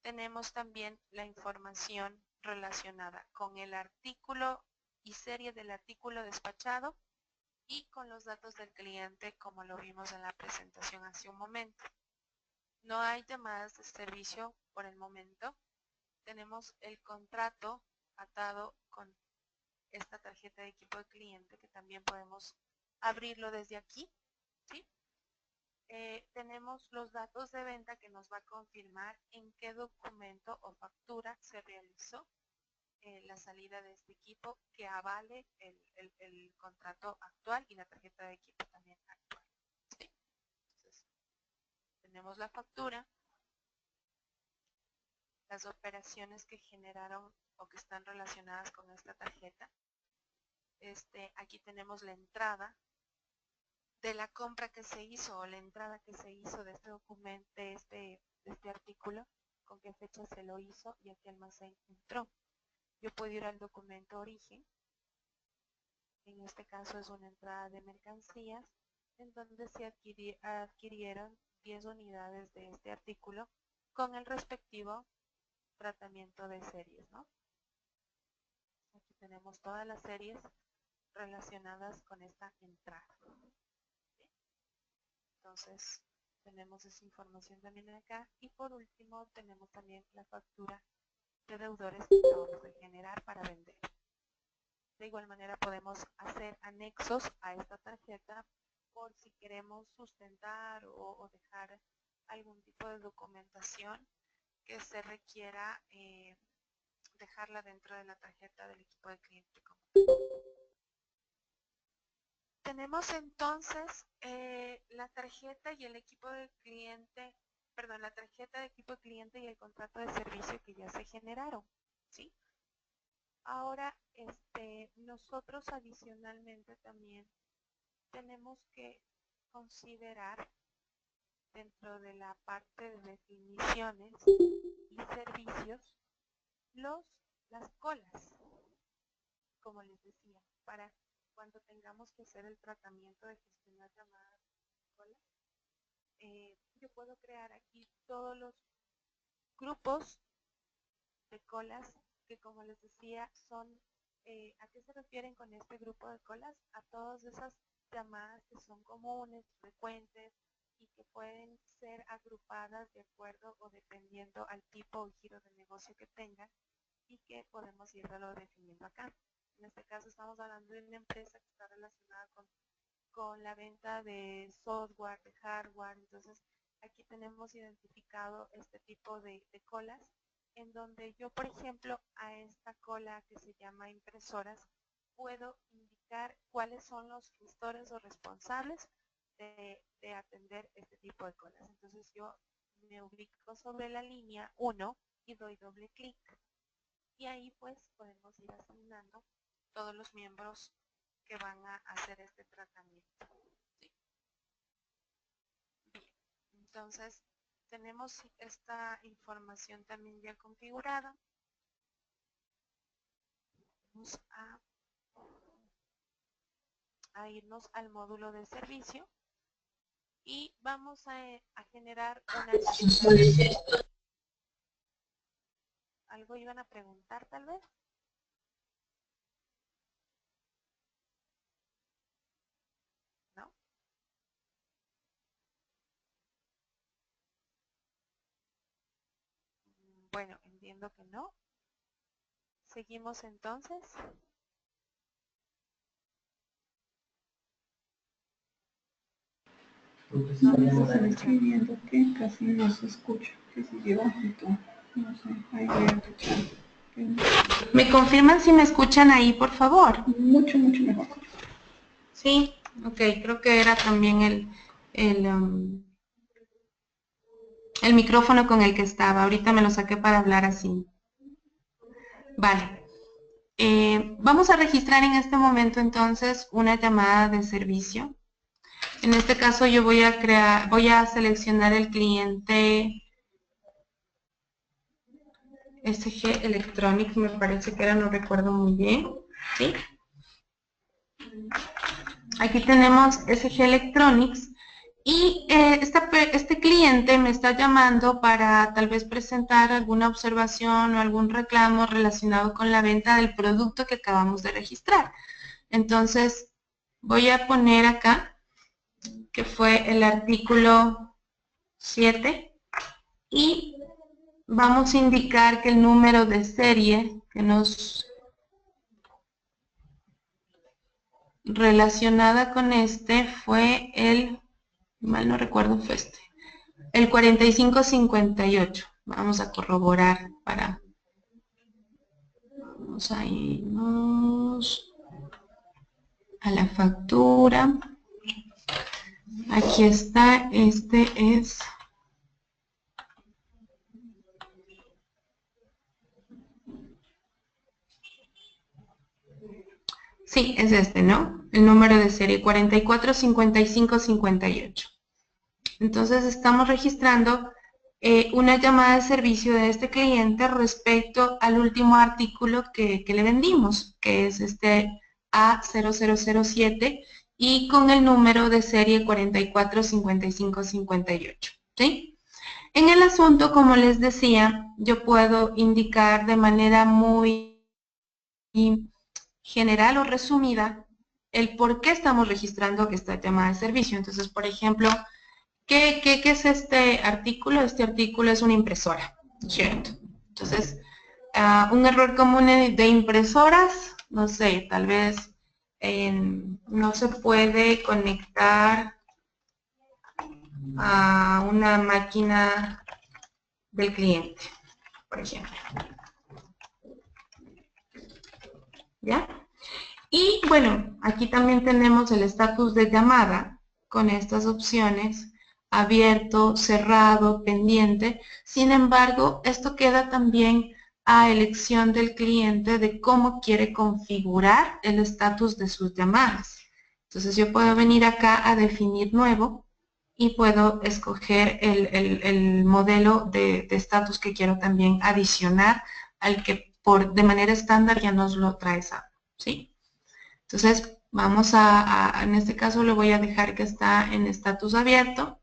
tenemos también la información relacionada con el artículo y serie del artículo despachado y con los datos del cliente como lo vimos en la presentación hace un momento. No hay llamadas de servicio por el momento. Tenemos el contrato atado con esta tarjeta de equipo de cliente que también podemos abrirlo desde aquí, ¿sí? Tenemos los datos de venta que nos va a confirmar en qué documento o factura se realizó la salida de este equipo que avale el contrato actual y la tarjeta de equipo también actual, ¿sí? Entonces, tenemos la factura, las operaciones que generaron o que están relacionadas con esta tarjeta. Aquí tenemos la entrada de la compra que se hizo o la entrada que se hizo de este documento, de este artículo, con qué fecha se lo hizo y a qué almacén entró. Yo puedo ir al documento origen, en este caso es una entrada de mercancías, en donde se adquirieron 10 unidades de este artículo con el respectivo tratamiento de series, ¿no? Aquí tenemos todas las series relacionadas con esta entrada. Entonces, tenemos esa información también acá. Y por último, tenemos también la factura de deudores que acabamos de generar para vender. De igual manera, podemos hacer anexos a esta tarjeta por si queremos sustentar o dejar algún tipo de documentación que se requiera dejarla dentro de la tarjeta del equipo de cliente. Tenemos entonces la tarjeta y el equipo de cliente, perdón, la tarjeta de equipo de cliente y el contrato de servicio que ya se generaron, ¿sí? Ahora, nosotros adicionalmente también tenemos que considerar dentro de la parte de definiciones y servicios las colas, como les decía, para cuando tengamos que hacer el tratamiento de gestionar llamadas colas, yo puedo crear aquí todos los grupos de colas que, como les decía, son, ¿a qué se refieren con este grupo de colas? A todas esas llamadas que son comunes, frecuentes y que pueden ser agrupadas de acuerdo o dependiendo al tipo o giro de negocio que tengan y que podemos irlo definiendo acá. En este caso estamos hablando de una empresa que está relacionada con la venta de software, de hardware. Entonces aquí tenemos identificado este tipo de colas en donde yo, por ejemplo, a esta cola que se llama impresoras, puedo indicar cuáles son los gestores o responsables de atender este tipo de colas. Entonces yo me ubico sobre la línea 1 y doy doble clic. y ahí pues podemos ir asignando todos los miembros que van a hacer este tratamiento. ¿Sí? Bien, entonces tenemos esta información también ya configurada. Vamos a irnos al módulo de servicio y vamos a generar una actividad. ¿Algo iban a preguntar tal vez? ¿No? Bueno, entiendo que no. Seguimos entonces. Están escribiendo que casi no se escucha, que sigue bajito. No sé, ahí voy a escuchar. ¿Me confirman si me escuchan ahí, por favor? Mucho, mucho mejor. Sí, ok, creo que era también el micrófono con el que estaba. Ahorita me lo saqué para hablar así. Vale. Vamos a registrar en este momento entonces una llamada de servicio. En este caso yo voy a seleccionar el cliente SG Electronics, me parece que era, no recuerdo muy bien. ¿Sí? Aquí tenemos SG Electronics y este cliente me está llamando para tal vez presentar alguna observación o algún reclamo relacionado con la venta del producto que acabamos de registrar. Entonces, voy a poner acá que fue el artículo 7 y vamos a indicar que el número de serie que nos relacionada con este fue el, mal no recuerdo, fue este, el 4558. Vamos a corroborar para, vamos a irnos a la factura. Aquí está, este es, sí, es este, ¿no? El número de serie 445558. Entonces estamos registrando una llamada de servicio de este cliente respecto al último artículo que le vendimos, que es este A0007 y con el número de serie 445558. ¿Sí? En el asunto, como les decía, yo puedo indicar de manera muy general o resumida el por qué estamos registrando esta llamada de servicio. Entonces, por ejemplo, ¿qué es este artículo? Este artículo es una impresora, ¿cierto? Entonces, un error común de impresoras, no sé, tal vez no se puede conectar a una máquina del cliente, por ejemplo. ¿Ya? Y bueno, aquí también tenemos el estatus de llamada con estas opciones, abierto, cerrado, pendiente. Sin embargo, esto queda también a elección del cliente de cómo quiere configurar el estatus de sus llamadas. Entonces yo puedo venir acá a definir nuevo y puedo escoger el modelo de estatus que quiero también adicionar al que de manera estándar ya nos lo trae SAP, ¿sí? Entonces, vamos en este caso le voy a dejar que está en estatus abierto.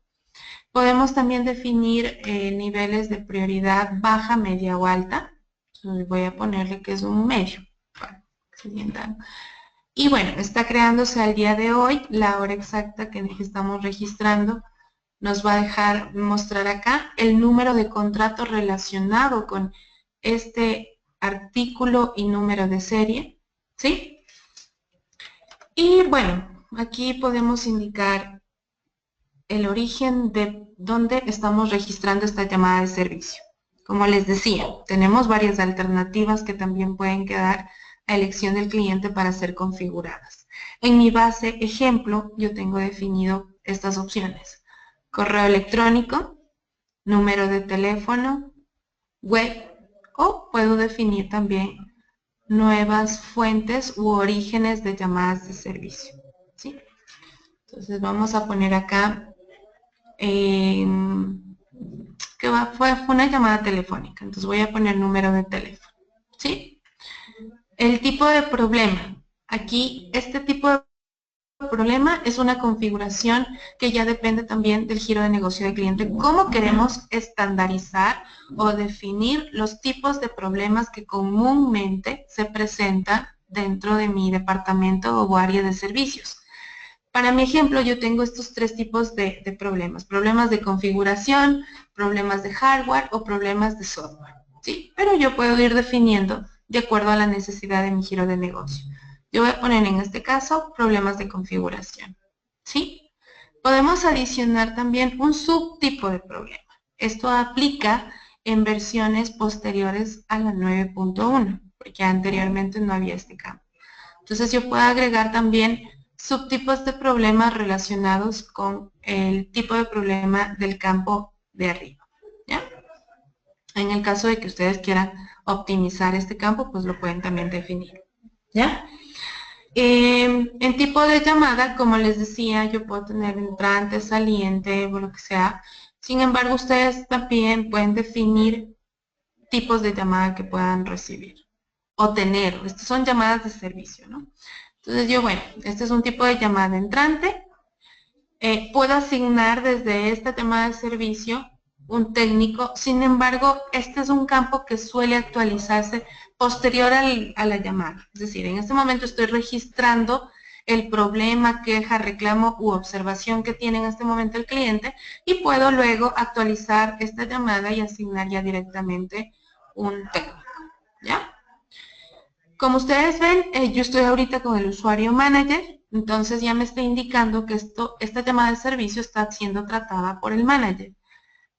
Podemos también definir niveles de prioridad baja, media o alta. Entonces, voy a ponerle que es un medio. Y bueno, está creándose al día de hoy, la hora exacta que estamos registrando. Nos va a dejar mostrar acá el número de contrato relacionado con este artículo y número de serie, ¿sí? Y bueno, aquí podemos indicar el origen de dónde estamos registrando esta llamada de servicio. Como les decía, tenemos varias alternativas que también pueden quedar a elección del cliente para ser configuradas. En mi base ejemplo, yo tengo definido estas opciones: correo electrónico, número de teléfono, web o puedo definir también nuevas fuentes u orígenes de llamadas de servicio, ¿sí? Entonces vamos a poner acá que fue una llamada telefónica. Entonces voy a poner número de teléfono, ¿sí? El tipo de problema. Aquí este tipo de problema es una configuración que ya depende también del giro de negocio del cliente. ¿Cómo queremos estandarizar o definir los tipos de problemas que comúnmente se presentan dentro de mi departamento o área de servicios? Para mi ejemplo, yo tengo estos tres tipos de problemas. Problemas de configuración, problemas de hardware o problemas de software, ¿sí? Pero yo puedo ir definiendo de acuerdo a la necesidad de mi giro de negocio. Yo voy a poner en este caso problemas de configuración, ¿sí? Podemos adicionar también un subtipo de problema. Esto aplica en versiones posteriores a la 9.1, porque anteriormente no había este campo. Entonces yo puedo agregar también subtipos de problemas relacionados con el tipo de problema del campo de arriba, ¿ya? En el caso de que ustedes quieran optimizar este campo, pues lo pueden también definir, ¿ya? En tipo de llamada, como les decía, yo puedo tener entrante, saliente, o lo que sea. Sin embargo, ustedes también pueden definir tipos de llamada que puedan recibir o tener. Estas son llamadas de servicio, ¿no? Entonces yo, bueno, este es un tipo de llamada entrante. Puedo asignar desde esta llamada de servicio un técnico. Sin embargo, este es un campo que suele actualizarse posterior a la llamada. Es decir, en este momento estoy registrando el problema, queja, reclamo u observación que tiene en este momento el cliente y puedo luego actualizar esta llamada y asignar ya directamente un técnico, ¿ya? Como ustedes ven, yo estoy ahorita con el usuario manager, entonces ya me está indicando que esta llamada de servicio está siendo tratada por el manager.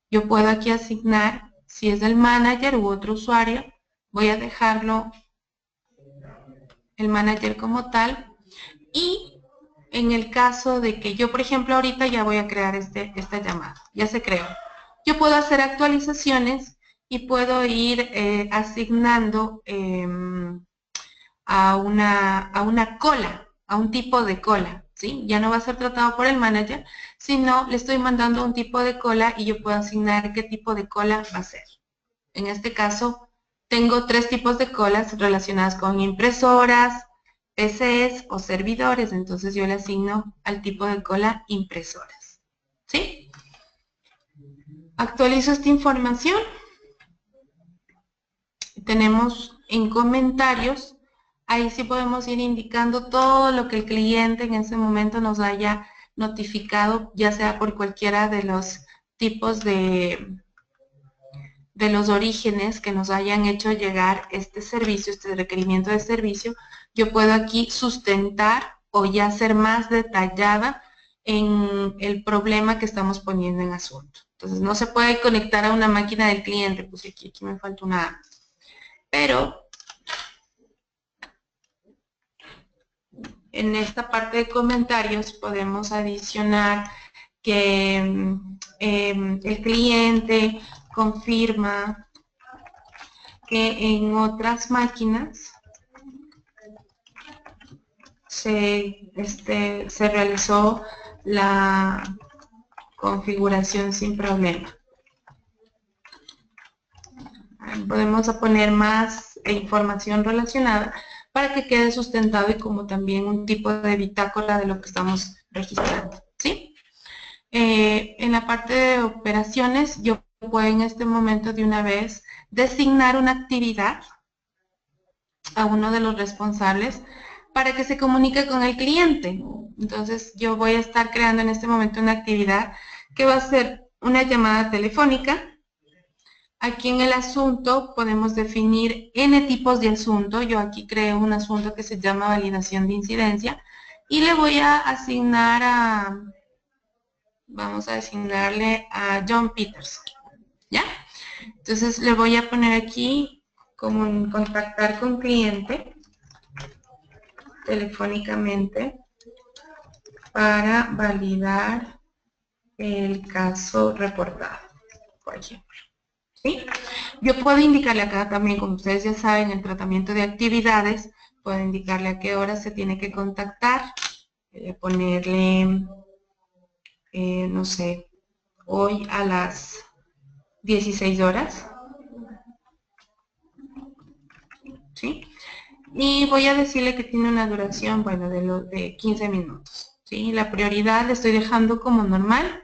Yo puedo aquí asignar, si es del manager u otro usuario, voy a dejarlo el manager como tal. Y en el caso de que yo, por ejemplo, ahorita ya voy a crear esta llamada, ya se creó. Yo puedo hacer actualizaciones y puedo ir asignando a una cola, a un tipo de cola, ¿sí? Ya no va a ser tratado por el manager, sino le estoy mandando un tipo de cola y yo puedo asignar qué tipo de cola va a ser. En este caso, tengo tres tipos de colas relacionadas con impresoras, PCs o servidores, entonces yo le asigno al tipo de cola impresoras, ¿sí? Actualizo esta información. Tenemos en comentarios, ahí sí podemos ir indicando todo lo que el cliente en ese momento nos haya notificado, ya sea por cualquiera de los tipos de los orígenes que nos hayan hecho llegar este servicio, este requerimiento de servicio. Yo puedo aquí sustentar o ya ser más detallada en el problema que estamos poniendo en asunto. Entonces no se puede conectar a una máquina del cliente, pues aquí me falta una, pero en esta parte de comentarios podemos adicionar que el cliente confirma que en otras máquinas se realizó la configuración sin problema. Podemos poner más información relacionada para que quede sustentado y como también un tipo de bitácora de lo que estamos registrando, ¿sí? En la parte de operaciones, yo puedo en este momento de una vez designar una actividad a uno de los responsables para que se comunique con el cliente. Entonces, yo voy a estar creando en este momento una actividad que va a ser una llamada telefónica. Aquí en el asunto podemos definir N tipos de asunto. Yo aquí creo un asunto que se llama validación de incidencia y le voy a asignar vamos a asignarle a John Peters, ¿ya? Entonces le voy a poner aquí como en contactar con cliente telefónicamente para validar el caso reportado, por ejemplo, ¿sí? Yo puedo indicarle acá también, como ustedes ya saben, el tratamiento de actividades, puedo indicarle a qué hora se tiene que contactar, ponerle, no sé, hoy a las 16 horas, ¿sí? Y voy a decirle que tiene una duración, bueno, de 15 minutos, ¿sí? La prioridad la estoy dejando como normal,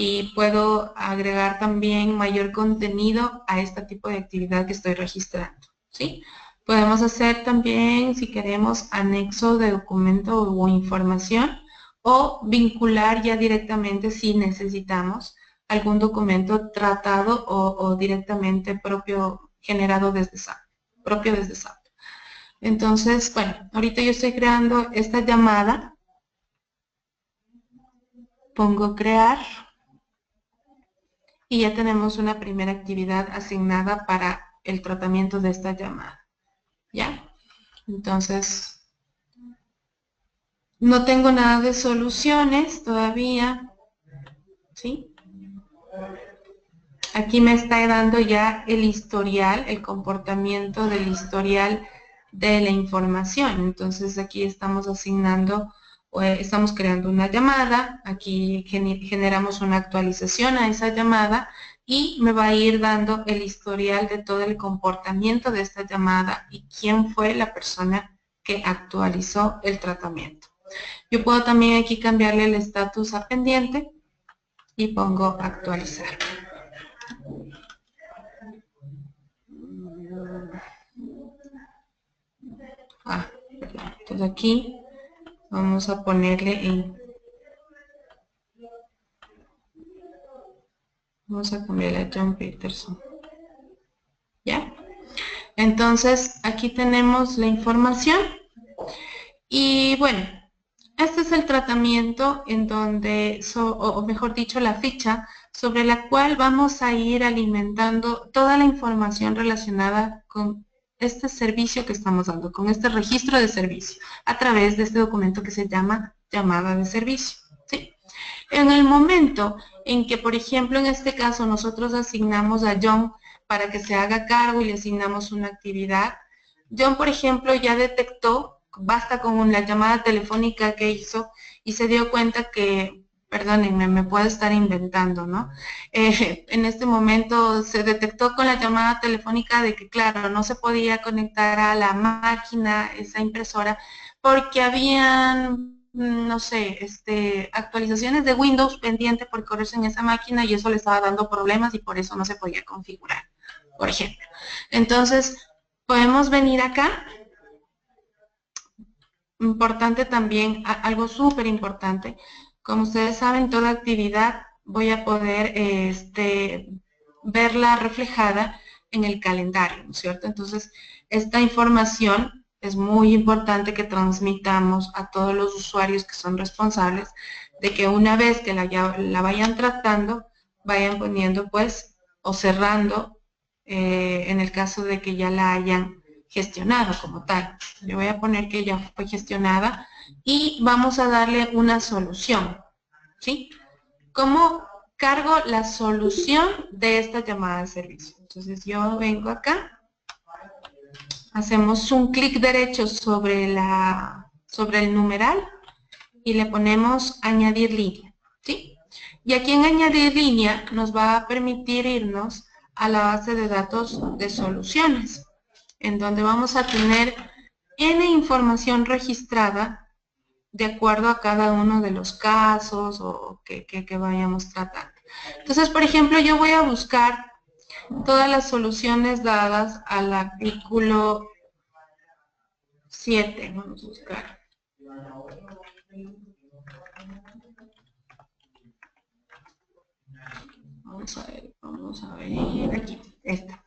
y puedo agregar también mayor contenido a este tipo de actividad que estoy registrando, ¿sí? Podemos hacer también, si queremos, anexo de documento o información, o vincular ya directamente si necesitamos algún documento tratado o directamente propio, generado desde SAP, propio desde SAP. Entonces, bueno, ahorita yo estoy creando esta llamada, pongo crear, y ya tenemos una primera actividad asignada para el tratamiento de esta llamada. ¿Ya? Entonces, no tengo nada de soluciones todavía. ¿Sí? Aquí me está dando ya el historial, el comportamiento del historial de la información. Entonces, aquí estamos asignando, estamos creando una llamada, aquí generamos una actualización a esa llamada y me va a ir dando el historial de todo el comportamiento de esta llamada y quién fue la persona que actualizó el tratamiento. Yo puedo también aquí cambiarle el estatus a pendiente y pongo actualizar. Entonces aquí vamos a ponerle vamos a cambiarle a John Peterson. ¿Ya? Entonces aquí tenemos la información y bueno, este es el tratamiento en donde, o mejor dicho, la ficha sobre la cual vamos a ir alimentando toda la información relacionada con este servicio que estamos dando, con este registro de servicio, a través de este documento que se llama llamada de servicio. ¿Sí? En el momento en que, por ejemplo, en este caso nosotros asignamos a John para que se haga cargo y le asignamos una actividad, John, por ejemplo, ya detectó, basta con la llamada telefónica que hizo y se dio cuenta que, perdónenme, me puedo estar inventando, ¿no? En este momento se detectó con la llamada telefónica de que, claro, no se podía conectar a la máquina, esa impresora, porque habían, no sé, actualizaciones de Windows pendiente por correrse en esa máquina y eso le estaba dando problemas y por eso no se podía configurar, por ejemplo. Entonces, podemos venir acá. Importante también, algo súper importante, como ustedes saben, toda actividad voy a poder verla reflejada en el calendario, ¿no es cierto? Entonces, esta información es muy importante que transmitamos a todos los usuarios que son responsables de que una vez que la vayan tratando, vayan poniendo pues, o cerrando, en el caso de que ya la hayan gestionado como tal. Le voy a poner que ya fue gestionada y vamos a darle una solución, ¿sí? ¿Cómo cargo la solución de esta llamada de servicio? Entonces yo vengo acá, hacemos un clic derecho sobre el numeral y le ponemos añadir línea, ¿sí? Y aquí en añadir línea nos va a permitir irnos a la base de datos de soluciones, en donde vamos a tener N información registrada de acuerdo a cada uno de los casos o que vayamos tratando. Entonces, por ejemplo, yo voy a buscar todas las soluciones dadas al artículo 7. Vamos a buscar. Vamos a ver, aquí, esta.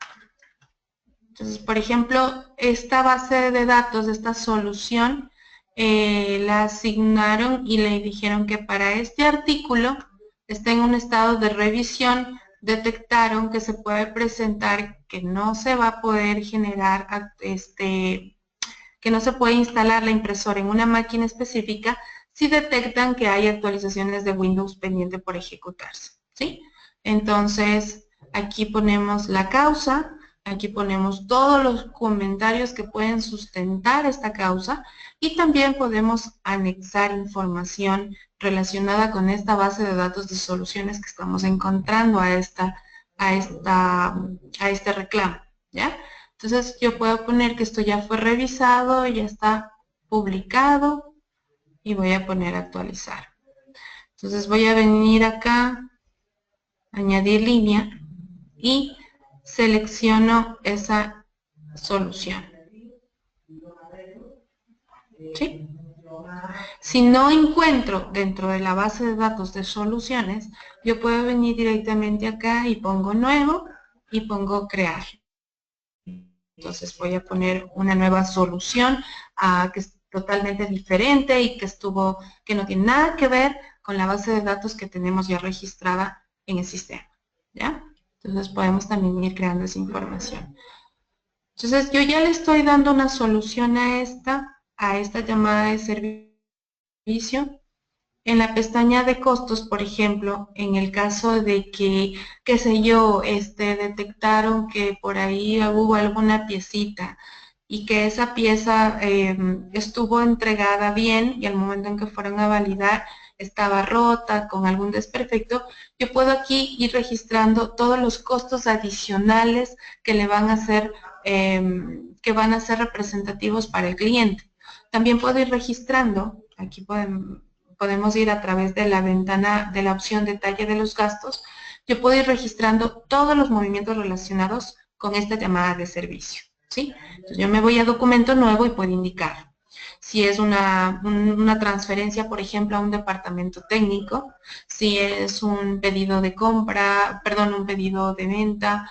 Entonces, por ejemplo, esta base de datos, esta solución, la asignaron y le dijeron que para este artículo está en un estado de revisión, detectaron que se puede presentar que no se va a poder generar, que no se puede instalar la impresora en una máquina específica si detectan que hay actualizaciones de Windows pendiente por ejecutarse, ¿sí? Entonces, Aquí ponemos la causa, aquí ponemos todos los comentarios que pueden sustentar esta causa y también podemos anexar información relacionada con esta base de datos de soluciones que estamos encontrando a este reclamo, ¿ya? Entonces yo puedo poner que esto ya fue revisado, ya está publicado y voy a poner actualizar. Entonces voy a venir acá, añadir línea y selecciono esa solución. ¿Sí? Si no encuentro dentro de la base de datos de soluciones, yo puedo venir directamente acá y pongo nuevo y pongo crear. Entonces voy a poner una nueva solución que es totalmente diferente y que no tiene nada que ver con la base de datos que tenemos ya registrada en el sistema, ¿ya? Entonces podemos también ir creando esa información. Entonces yo ya le estoy dando una solución a esta llamada de servicio. En la pestaña de costos, por ejemplo, en el caso de que, qué sé yo, detectaron que por ahí hubo alguna piecita y que esa pieza estuvo entregada bien y al momento en que fueron a validar estaba rota, con algún desperfecto, yo puedo aquí ir registrando todos los costos adicionales que le van a ser, que van a ser representativos para el cliente. También puedo ir registrando, aquí podemos ir a través de la ventana de la opción detalle de los gastos, yo puedo ir registrando todos los movimientos relacionados con esta llamada de servicio, ¿sí? Entonces yo me voy a documento nuevo y puedo indicar si es una transferencia, por ejemplo, a un departamento técnico, si es un pedido de compra, perdón, un pedido de venta,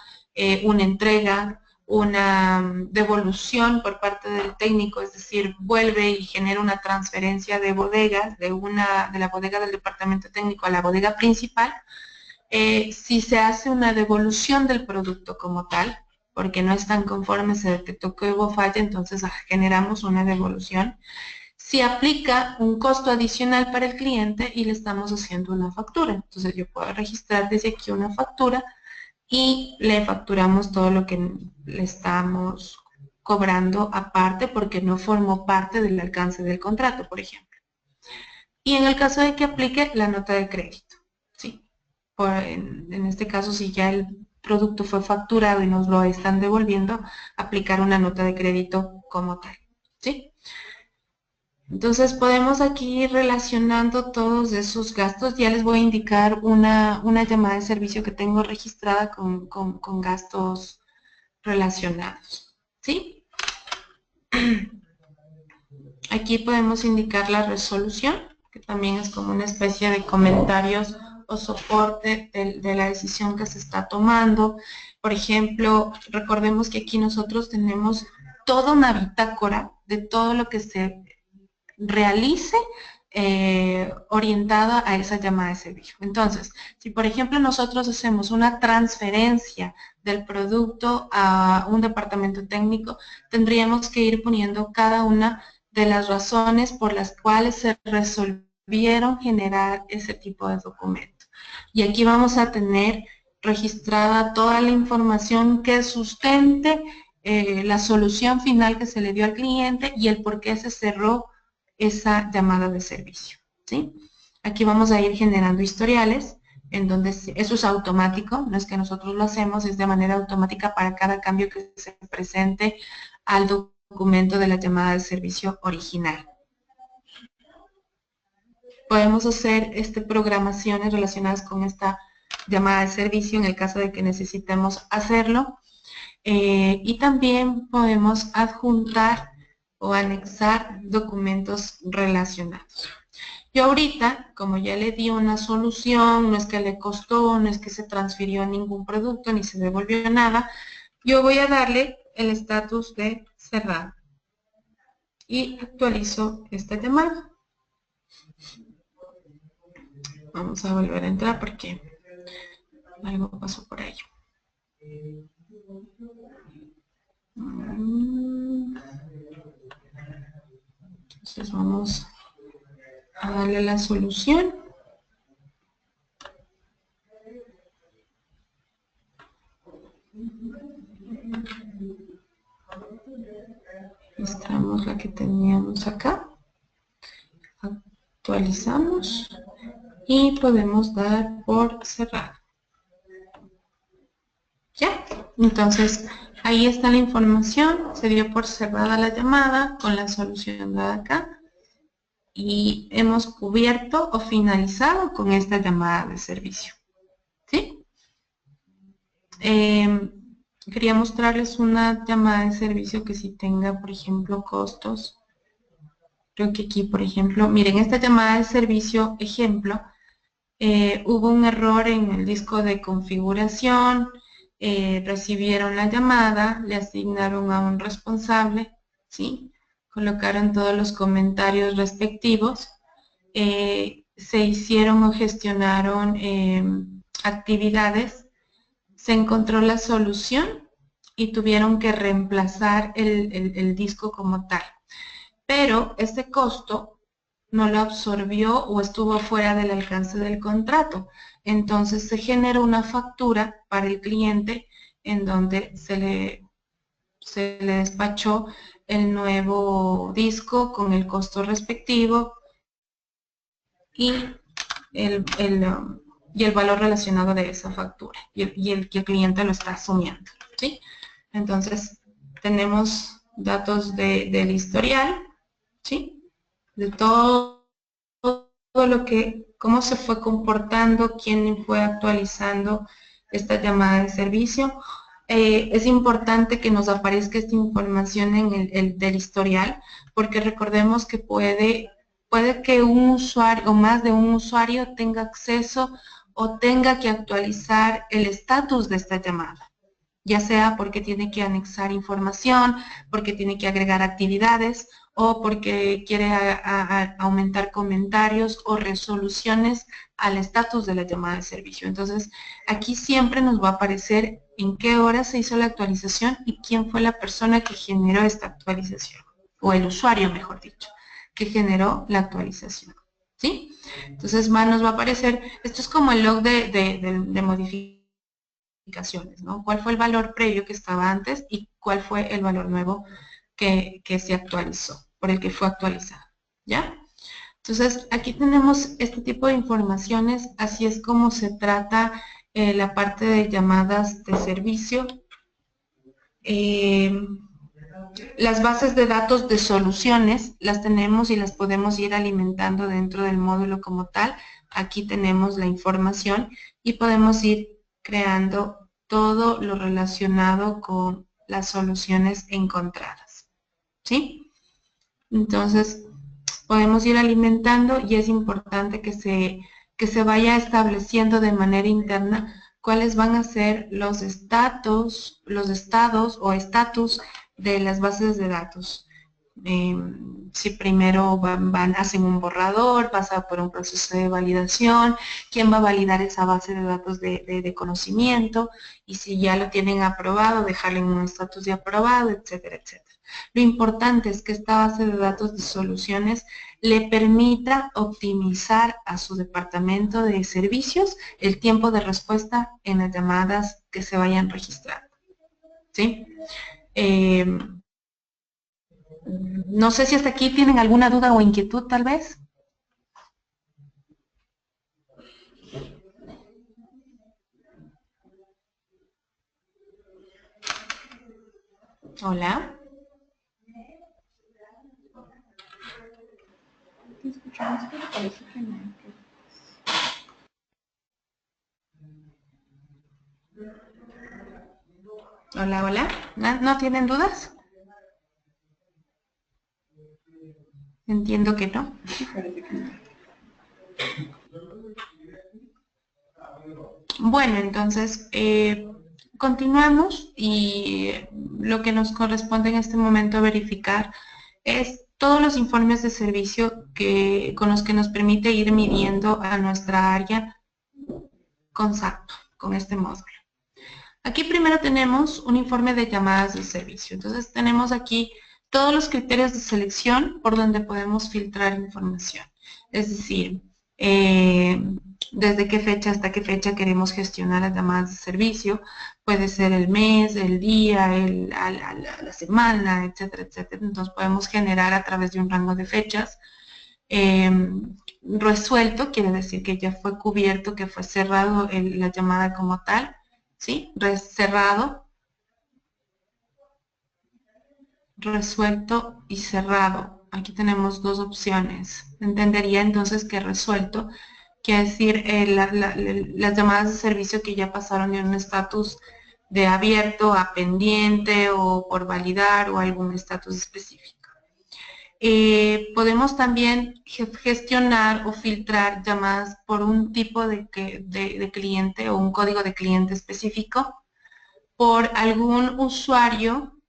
una entrega, una devolución por parte del técnico, es decir, vuelve y genera una transferencia de bodegas, de la bodega del departamento técnico a la bodega principal. Si se hace una devolución del producto como tal, porque no están conformes, se detectó que hubo falla, entonces generamos una devolución. Si aplica un costo adicional para el cliente y le estamos haciendo una factura, entonces yo puedo registrar desde aquí una factura y le facturamos todo lo que le estamos cobrando aparte porque no formó parte del alcance del contrato, por ejemplo. Y en el caso de que aplique la nota de crédito, ¿sí? En este caso, si ya el producto fue facturado y nos lo están devolviendo, aplicar una nota de crédito como tal, ¿sí? Entonces podemos aquí ir relacionando todos esos gastos. Ya les voy a indicar una llamada de servicio que tengo registrada con gastos relacionados, ¿sí? Aquí podemos indicar la resolución, que también es como una especie de comentarios o soporte de la decisión que se está tomando. Por ejemplo, recordemos que aquí nosotros tenemos toda una bitácora de todo lo que se realice orientada a esa llamada de servicio. Entonces, si por ejemplo nosotros hacemos una transferencia del producto a un departamento técnico, tendríamos que ir poniendo cada una de las razones por las cuales se resolvieron generar ese tipo de documento. Y aquí vamos a tener registrada toda la información que sustente la solución final que se le dio al cliente y el por qué se cerró esa llamada de servicio, ¿sí? Aquí vamos a ir generando historiales, en donde eso es automático, no es que nosotros lo hacemos, es de manera automática para cada cambio que se presente al documento de la llamada de servicio original. Podemos hacer programaciones relacionadas con esta llamada de servicio en el caso de que necesitemos hacerlo. Y también podemos adjuntar o anexar documentos relacionados. Yo ahorita, como ya le di una solución, no es que le costó, no es que se transfirió ningún producto, ni se devolvió nada, yo voy a darle el estatus de cerrado. Y actualizo esta llamada. Vamos a volver a entrar porque algo pasó por ahí. Entonces vamos a darle la solución. Mostramos la que teníamos acá. Actualizamos y podemos dar por cerrado. ¿Ya? Entonces, ahí está la información. Se dio por cerrada la llamada con la solución dada acá. Y hemos cubierto o finalizado con esta llamada de servicio. ¿Sí? Quería mostrarles una llamada de servicio que sí tenga, por ejemplo, costos. Creo que aquí, por ejemplo, miren, esta llamada de servicio, ejemplo, hubo un error en el disco de configuración, recibieron la llamada, le asignaron a un responsable, ¿sí? Colocaron todos los comentarios respectivos, se hicieron o gestionaron actividades, se encontró la solución y tuvieron que reemplazar el disco como tal. Pero ese costo no lo absorbió o estuvo fuera del alcance del contrato. Entonces se generó una factura para el cliente en donde se le despachó el nuevo disco con el costo respectivo y el valor relacionado de esa factura. Y el cliente lo está asumiendo, ¿sí? Entonces tenemos datos del historial, ¿sí? De todo lo que, cómo se fue comportando, quién fue actualizando esta llamada de servicio. Es importante que nos aparezca esta información en el del historial, porque recordemos que puede que un usuario o más de un usuario tenga acceso o tenga que actualizar el estatus de esta llamada, ya sea porque tiene que anexar información, porque tiene que agregar actividades o porque quiere aumentar comentarios o resoluciones al estatus de la llamada de servicio. Entonces, aquí siempre nos va a aparecer en qué hora se hizo la actualización y quién fue la persona que generó esta actualización, o el usuario, mejor dicho, que generó la actualización. ¿Sí? Entonces, nos va a aparecer, esto es como el log de modificaciones, ¿no? ¿Cuál fue el valor previo que estaba antes y cuál fue el valor nuevo que se actualizó, por el que fue actualizado? ¿Ya? Entonces, aquí tenemos este tipo de informaciones, así es como se trata la parte de llamadas de servicio. Las bases de datos de soluciones las tenemos y las podemos ir alimentando dentro del módulo como tal. Aquí tenemos la información y podemos ir creando todo lo relacionado con las soluciones encontradas. ¿Sí? Entonces, podemos ir alimentando y es importante que se vaya estableciendo de manera interna cuáles van a ser los estados o estatus de las bases de datos. Si primero hacen un borrador, pasa por un proceso de validación, quién va a validar esa base de datos de conocimiento, y si ya lo tienen aprobado, dejarle en un estatus de aprobado, etcétera, etcétera. Lo importante es que esta base de datos de soluciones le permita optimizar a su departamento de servicios el tiempo de respuesta en las llamadas que se vayan registrando. ¿Sí? No sé si hasta aquí tienen alguna duda o inquietud, tal vez. Hola. Te escuchamos, pero parece que no. Hola, hola. ¿No tienen dudas? Entiendo que no. Sí, parece que no. Bueno, entonces continuamos y lo que nos corresponde en este momento verificar es todos los informes de servicio con los que nos permite ir midiendo a nuestra área con SAP, con este módulo. Aquí primero tenemos un informe de llamadas de servicio. Entonces tenemos aquí todos los criterios de selección por donde podemos filtrar información. Es decir, desde qué fecha hasta qué fecha queremos gestionar las llamadas de servicio. Puede ser el mes, el día, la semana, etcétera, etcétera. Entonces podemos generar a través de un rango de fechas. Resuelto quiere decir que ya fue cubierto, que fue cerrado la llamada como tal, ¿sí? Cerrado, resuelto y cerrado. Aquí tenemos dos opciones. Entendería entonces que resuelto quiere decir las llamadas de servicio que ya pasaron de un estatus de abierto a pendiente o por validar o algún estatus específico. Podemos también gestionar o filtrar llamadas por un tipo de cliente o un código de cliente específico, por algún usuario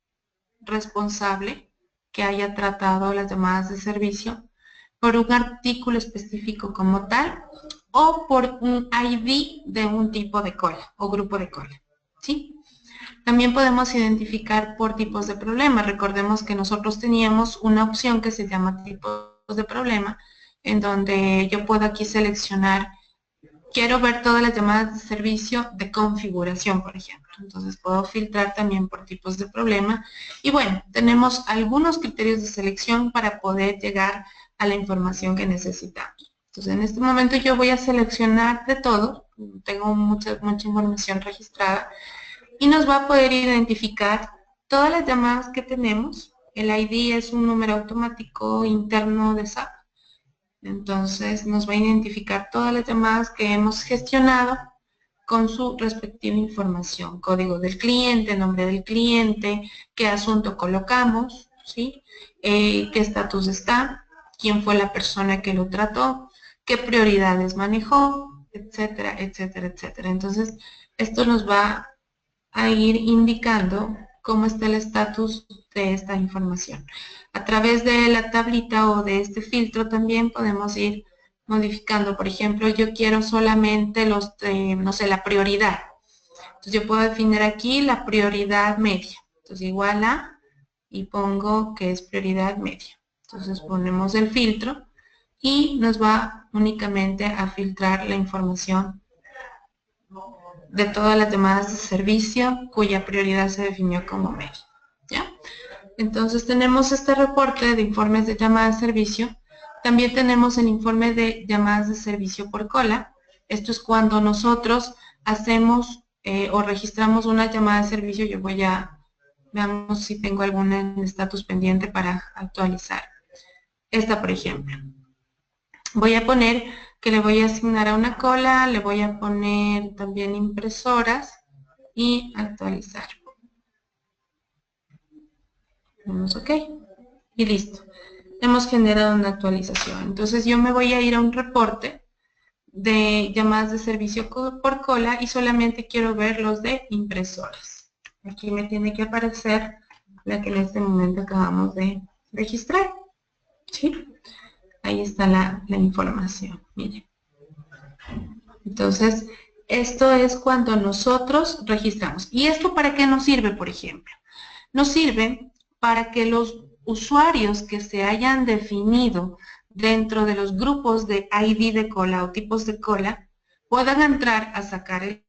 responsable que haya tratado las llamadas de servicio, por un artículo específico como tal, o por un ID de un tipo de cola o grupo de cola, ¿sí? También podemos identificar por tipos de problema. Recordemos que nosotros teníamos una opción que se llama tipos de problema, en donde yo puedo aquí seleccionar, quiero ver todas las llamadas de servicio de configuración, por ejemplo. Entonces puedo filtrar también por tipos de problema. Y bueno, tenemos algunos criterios de selección para poder llegar a la información que necesitamos. Entonces en este momento yo voy a seleccionar de todo. Tengo mucha información registrada. Y nos va a poder identificar todas las llamadas que tenemos. El ID es un número automático interno de SAP. Entonces nos va a identificar todas las llamadas que hemos gestionado con su respectiva información. Código del cliente, nombre del cliente, qué asunto colocamos, ¿sí? Qué estatus está, quién fue la persona que lo trató, qué prioridades manejó, etcétera, etcétera, etcétera. Entonces, esto nos va a ir indicando cómo está el estatus de esta información. A través de la tablita o de este filtro también podemos ir modificando. Por ejemplo, yo quiero solamente los, no sé, la prioridad. Entonces yo puedo definir aquí la prioridad media. Entonces igual a y pongo que es prioridad media. Entonces ponemos el filtro y nos va únicamente a filtrar la información de todas las llamadas de servicio cuya prioridad se definió como media, ¿ya? Entonces tenemos este reporte de informes de llamadas de servicio. También tenemos el informe de llamadas de servicio por cola. Esto es cuando nosotros hacemos o registramos una llamada de servicio. Yo voy a, veamos si tengo alguna en estatus pendiente para actualizar. Esta, por ejemplo. Voy a poner que le voy a asignar a una cola, le voy a poner también impresoras y actualizar. Vamos OK. Y listo. Hemos generado una actualización. Entonces yo me voy a ir a un reporte de llamadas de servicio por cola y solamente quiero ver los de impresoras. Aquí me tiene que aparecer la que en este momento acabamos de registrar. ¿Sí? Ahí está la información, miren. Entonces, esto es cuando nosotros registramos. ¿Y esto para qué nos sirve, por ejemplo? Nos sirve para que los usuarios que se hayan definido dentro de los grupos de ID de cola o tipos de cola puedan entrar a sacar el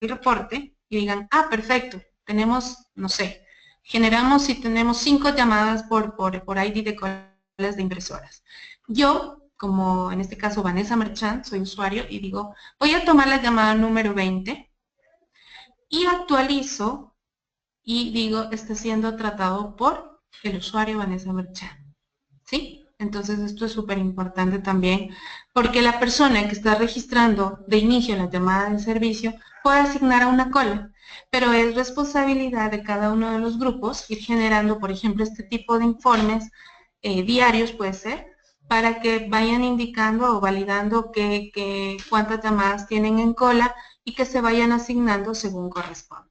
reporte y digan, ah, perfecto, tenemos, no sé, generamos y tenemos 5 llamadas por ID de colas de impresoras. Yo, como en este caso Vanessa Merchant, soy usuario y digo, voy a tomar la llamada número 20 y actualizo y digo, está siendo tratado por el usuario Vanessa Merchant. ¿Sí? Entonces esto es súper importante también porque la persona que está registrando de inicio la llamada de servicio puede asignar a una cola, pero es responsabilidad de cada uno de los grupos ir generando, por ejemplo, este tipo de informes diarios, puede ser, para que vayan indicando o validando cuántas llamadas tienen en cola y que se vayan asignando según corresponda.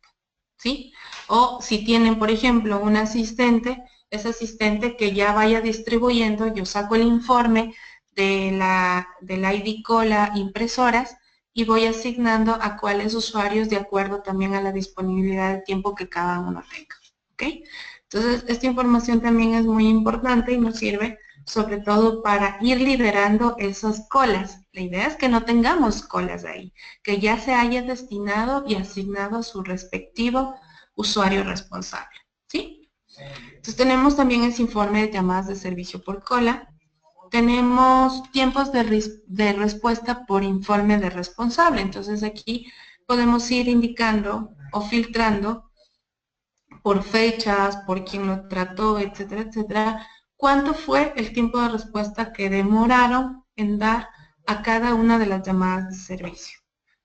¿Sí? O si tienen, por ejemplo, un asistente, ese asistente que ya vaya distribuyendo, yo saco el informe de la ID cola impresoras y voy asignando a cuáles usuarios de acuerdo también a la disponibilidad de tiempo que cada uno tenga. ¿Ok? Entonces, esta información también es muy importante y nos sirve sobre todo para ir liderando esas colas La idea es que no tengamos colas ahí, que ya se haya destinado y asignado a su respectivo usuario responsable, ¿sí? Entonces tenemos también ese informe de llamadas de servicio por cola. Tenemos tiempos de respuesta por informe de responsable. Entonces aquí podemos ir indicando o filtrando por fechas, por quién lo trató, etcétera, etcétera, cuánto fue el tiempo de respuesta que demoraron en dar a cada una de las llamadas de servicio.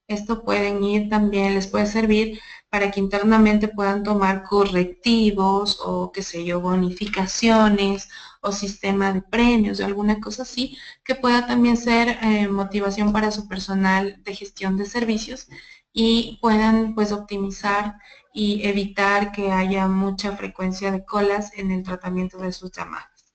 Esto pueden ir también, les puede servir para que internamente puedan tomar correctivos o, qué sé yo, bonificaciones o sistema de premios o alguna cosa así, que pueda también ser motivación para su personal de gestión de servicios y puedan pues optimizar y evitar que haya mucha frecuencia de colas en el tratamiento de sus llamadas.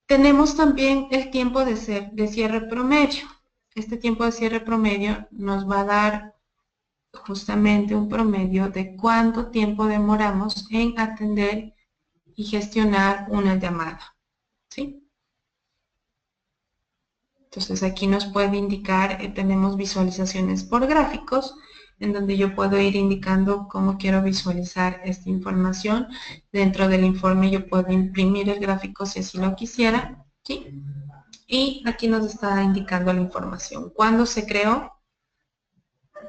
Tenemos también el tiempo de cierre promedio. Este tiempo de cierre promedio nos va a dar justamente un promedio de cuánto tiempo demoramos en atender y gestionar una llamada, ¿sí? Entonces aquí nos puede indicar, tenemos visualizaciones por gráficos, en donde yo puedo ir indicando cómo quiero visualizar esta información. Dentro del informe yo puedo imprimir el gráfico si así lo quisiera, ¿sí? Y aquí nos está indicando la información. ¿Cuándo se creó?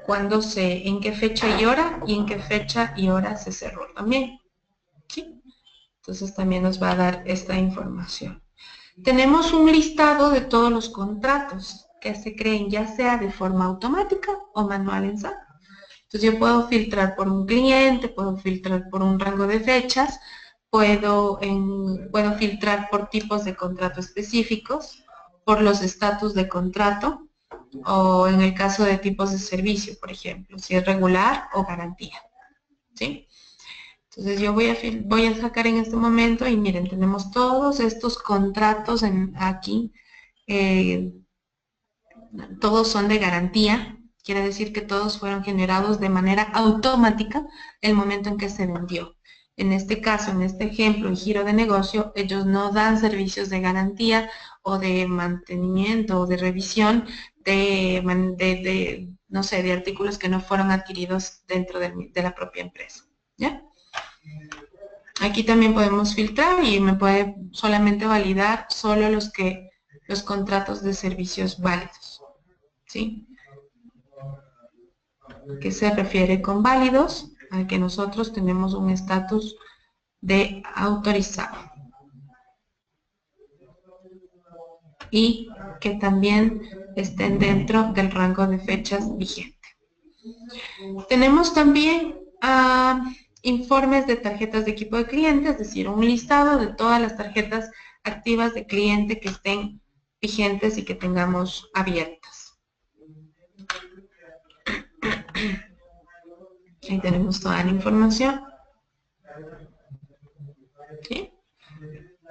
En qué fecha y hora, y en qué fecha y hora se cerró también, ¿sí? Entonces también nos va a dar esta información. Tenemos un listado de todos los contratos que se creen, ya sea de forma automática o manual en SAP. Entonces yo puedo filtrar por un cliente, puedo filtrar por un rango de fechas, puedo filtrar por tipos de contrato específicos, por los estatus de contrato, o en el caso de tipos de servicio, por ejemplo, si es regular o garantía, ¿sí? Entonces yo voy a sacar en este momento y miren, tenemos todos estos contratos aquí, todos son de garantía, quiere decir que todos fueron generados de manera automática el momento en que se vendió. En este caso, en este ejemplo, el giro de negocio, ellos no dan servicios de garantía o de mantenimiento o de revisión no sé, de artículos que no fueron adquiridos dentro de la propia empresa, ¿ya? Aquí también podemos filtrar y me puede solamente validar solo los contratos de servicios válidos, ¿sí? ¿Qué se refiere con válidos? A que nosotros tenemos un estatus de autorizado y que también estén dentro del rango de fechas vigente. Tenemos también informes de tarjetas de equipo de cliente, es decir, un listado de todas las tarjetas activas de cliente que estén vigentes y que tengamos abiertas. Ahí tenemos toda la información. ¿Sí?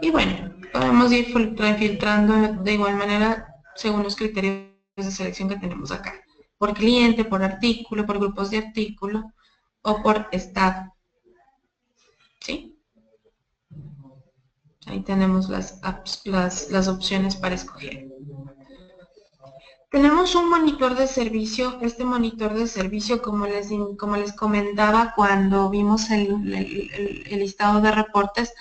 Y bueno, podemos ir filtrando de igual manera según los criterios de selección que tenemos acá. Por cliente, por artículo, por grupos de artículo o por estado. ¿Sí? Ahí tenemos las opciones para escoger. Tenemos un monitor de servicio. Este monitor de servicio, como les comentaba cuando vimos el listado de reportes,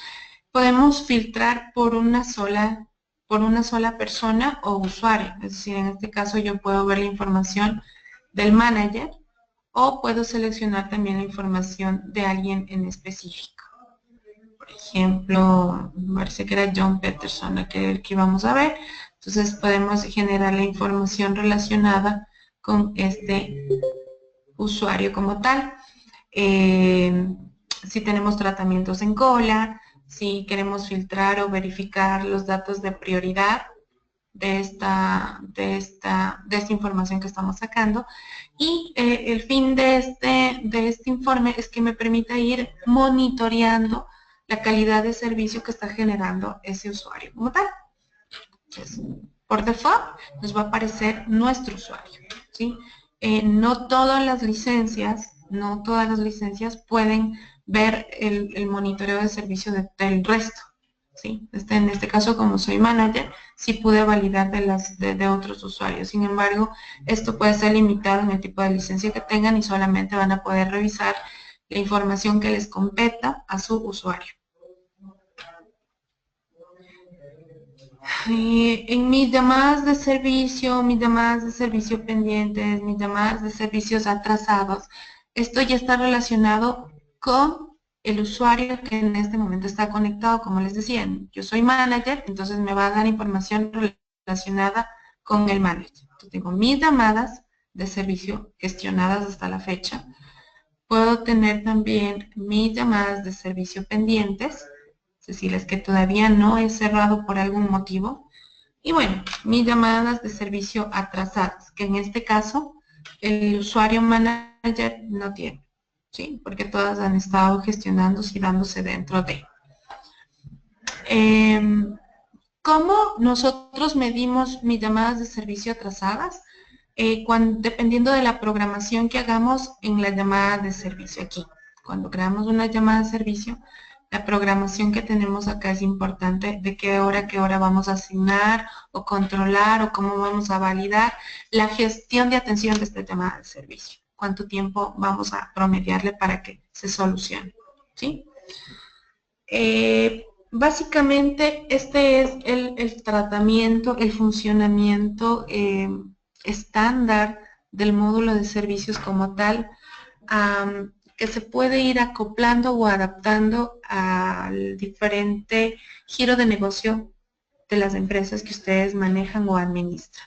podemos filtrar por una sola persona o usuario. Es decir, en este caso yo puedo ver la información del manager o puedo seleccionar también la información de alguien en específico. Por ejemplo, me parece que era John Peterson el que íbamos a ver. Entonces podemos generar la información relacionada con este usuario como tal. Si tenemos tratamientos en cola, si queremos filtrar o verificar los datos de prioridad de esta información que estamos sacando. Y el fin de este informe es que me permita ir monitoreando la calidad de servicio que está generando ese usuario como tal. Entonces, por default nos va a aparecer nuestro usuario, ¿sí? No todas las licencias pueden ver el monitoreo de servicio del resto, ¿sí? En este caso, como soy manager, sí pude validar de otros usuarios. Sin embargo, esto puede ser limitado en el tipo de licencia que tengan y solamente van a poder revisar la información que les competa a su usuario. En mis llamadas de servicio, mis llamadas de servicio pendientes, mis llamadas de servicios atrasados, esto ya está relacionado con el usuario que en este momento está conectado. Como les decía, yo soy manager, entonces me va a dar información relacionada con el manager. Yo tengo mis llamadas de servicio gestionadas hasta la fecha. Puedo tener también mis llamadas de servicio pendientes, es decir, las que todavía no he cerrado por algún motivo. Y bueno, mis llamadas de servicio atrasadas, que en este caso el usuario manager no tiene, ¿sí? Porque todas han estado gestionándose y dándose dentro de. ¿Cómo nosotros medimos mis llamadas de servicio atrasadas? Dependiendo de la programación que hagamos en la llamada de servicio aquí. Cuando creamos una llamada de servicio, la programación que tenemos acá es importante, de qué hora vamos a asignar o controlar o cómo vamos a validar la gestión de atención de esta llamada de servicio. Cuánto tiempo vamos a promediarle para que se solucione, ¿sí? Básicamente este es el tratamiento, el funcionamiento estándar del módulo de servicios como tal, que se puede ir acoplando o adaptando al diferente giro de negocio de las empresas que ustedes manejan o administran.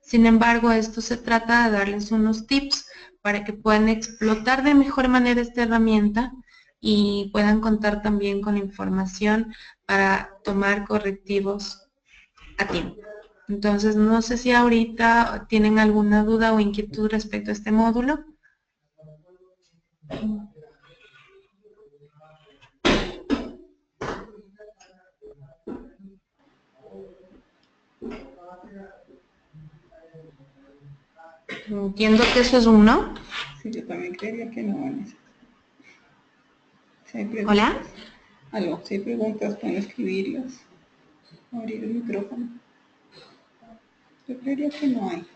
Sin embargo, esto se trata de darles unos tips para que puedan explotar de mejor manera esta herramienta y puedan contar también con información para tomar correctivos a tiempo. Entonces, no sé si ahorita tienen alguna duda o inquietud respecto a este módulo. Entiendo que eso es un no. Sí, yo también creería que no, Vanessa. Si hay preguntas, Hola. aló, si hay preguntas, pueden escribirlas. Abrir el micrófono. Yo creería que no hay.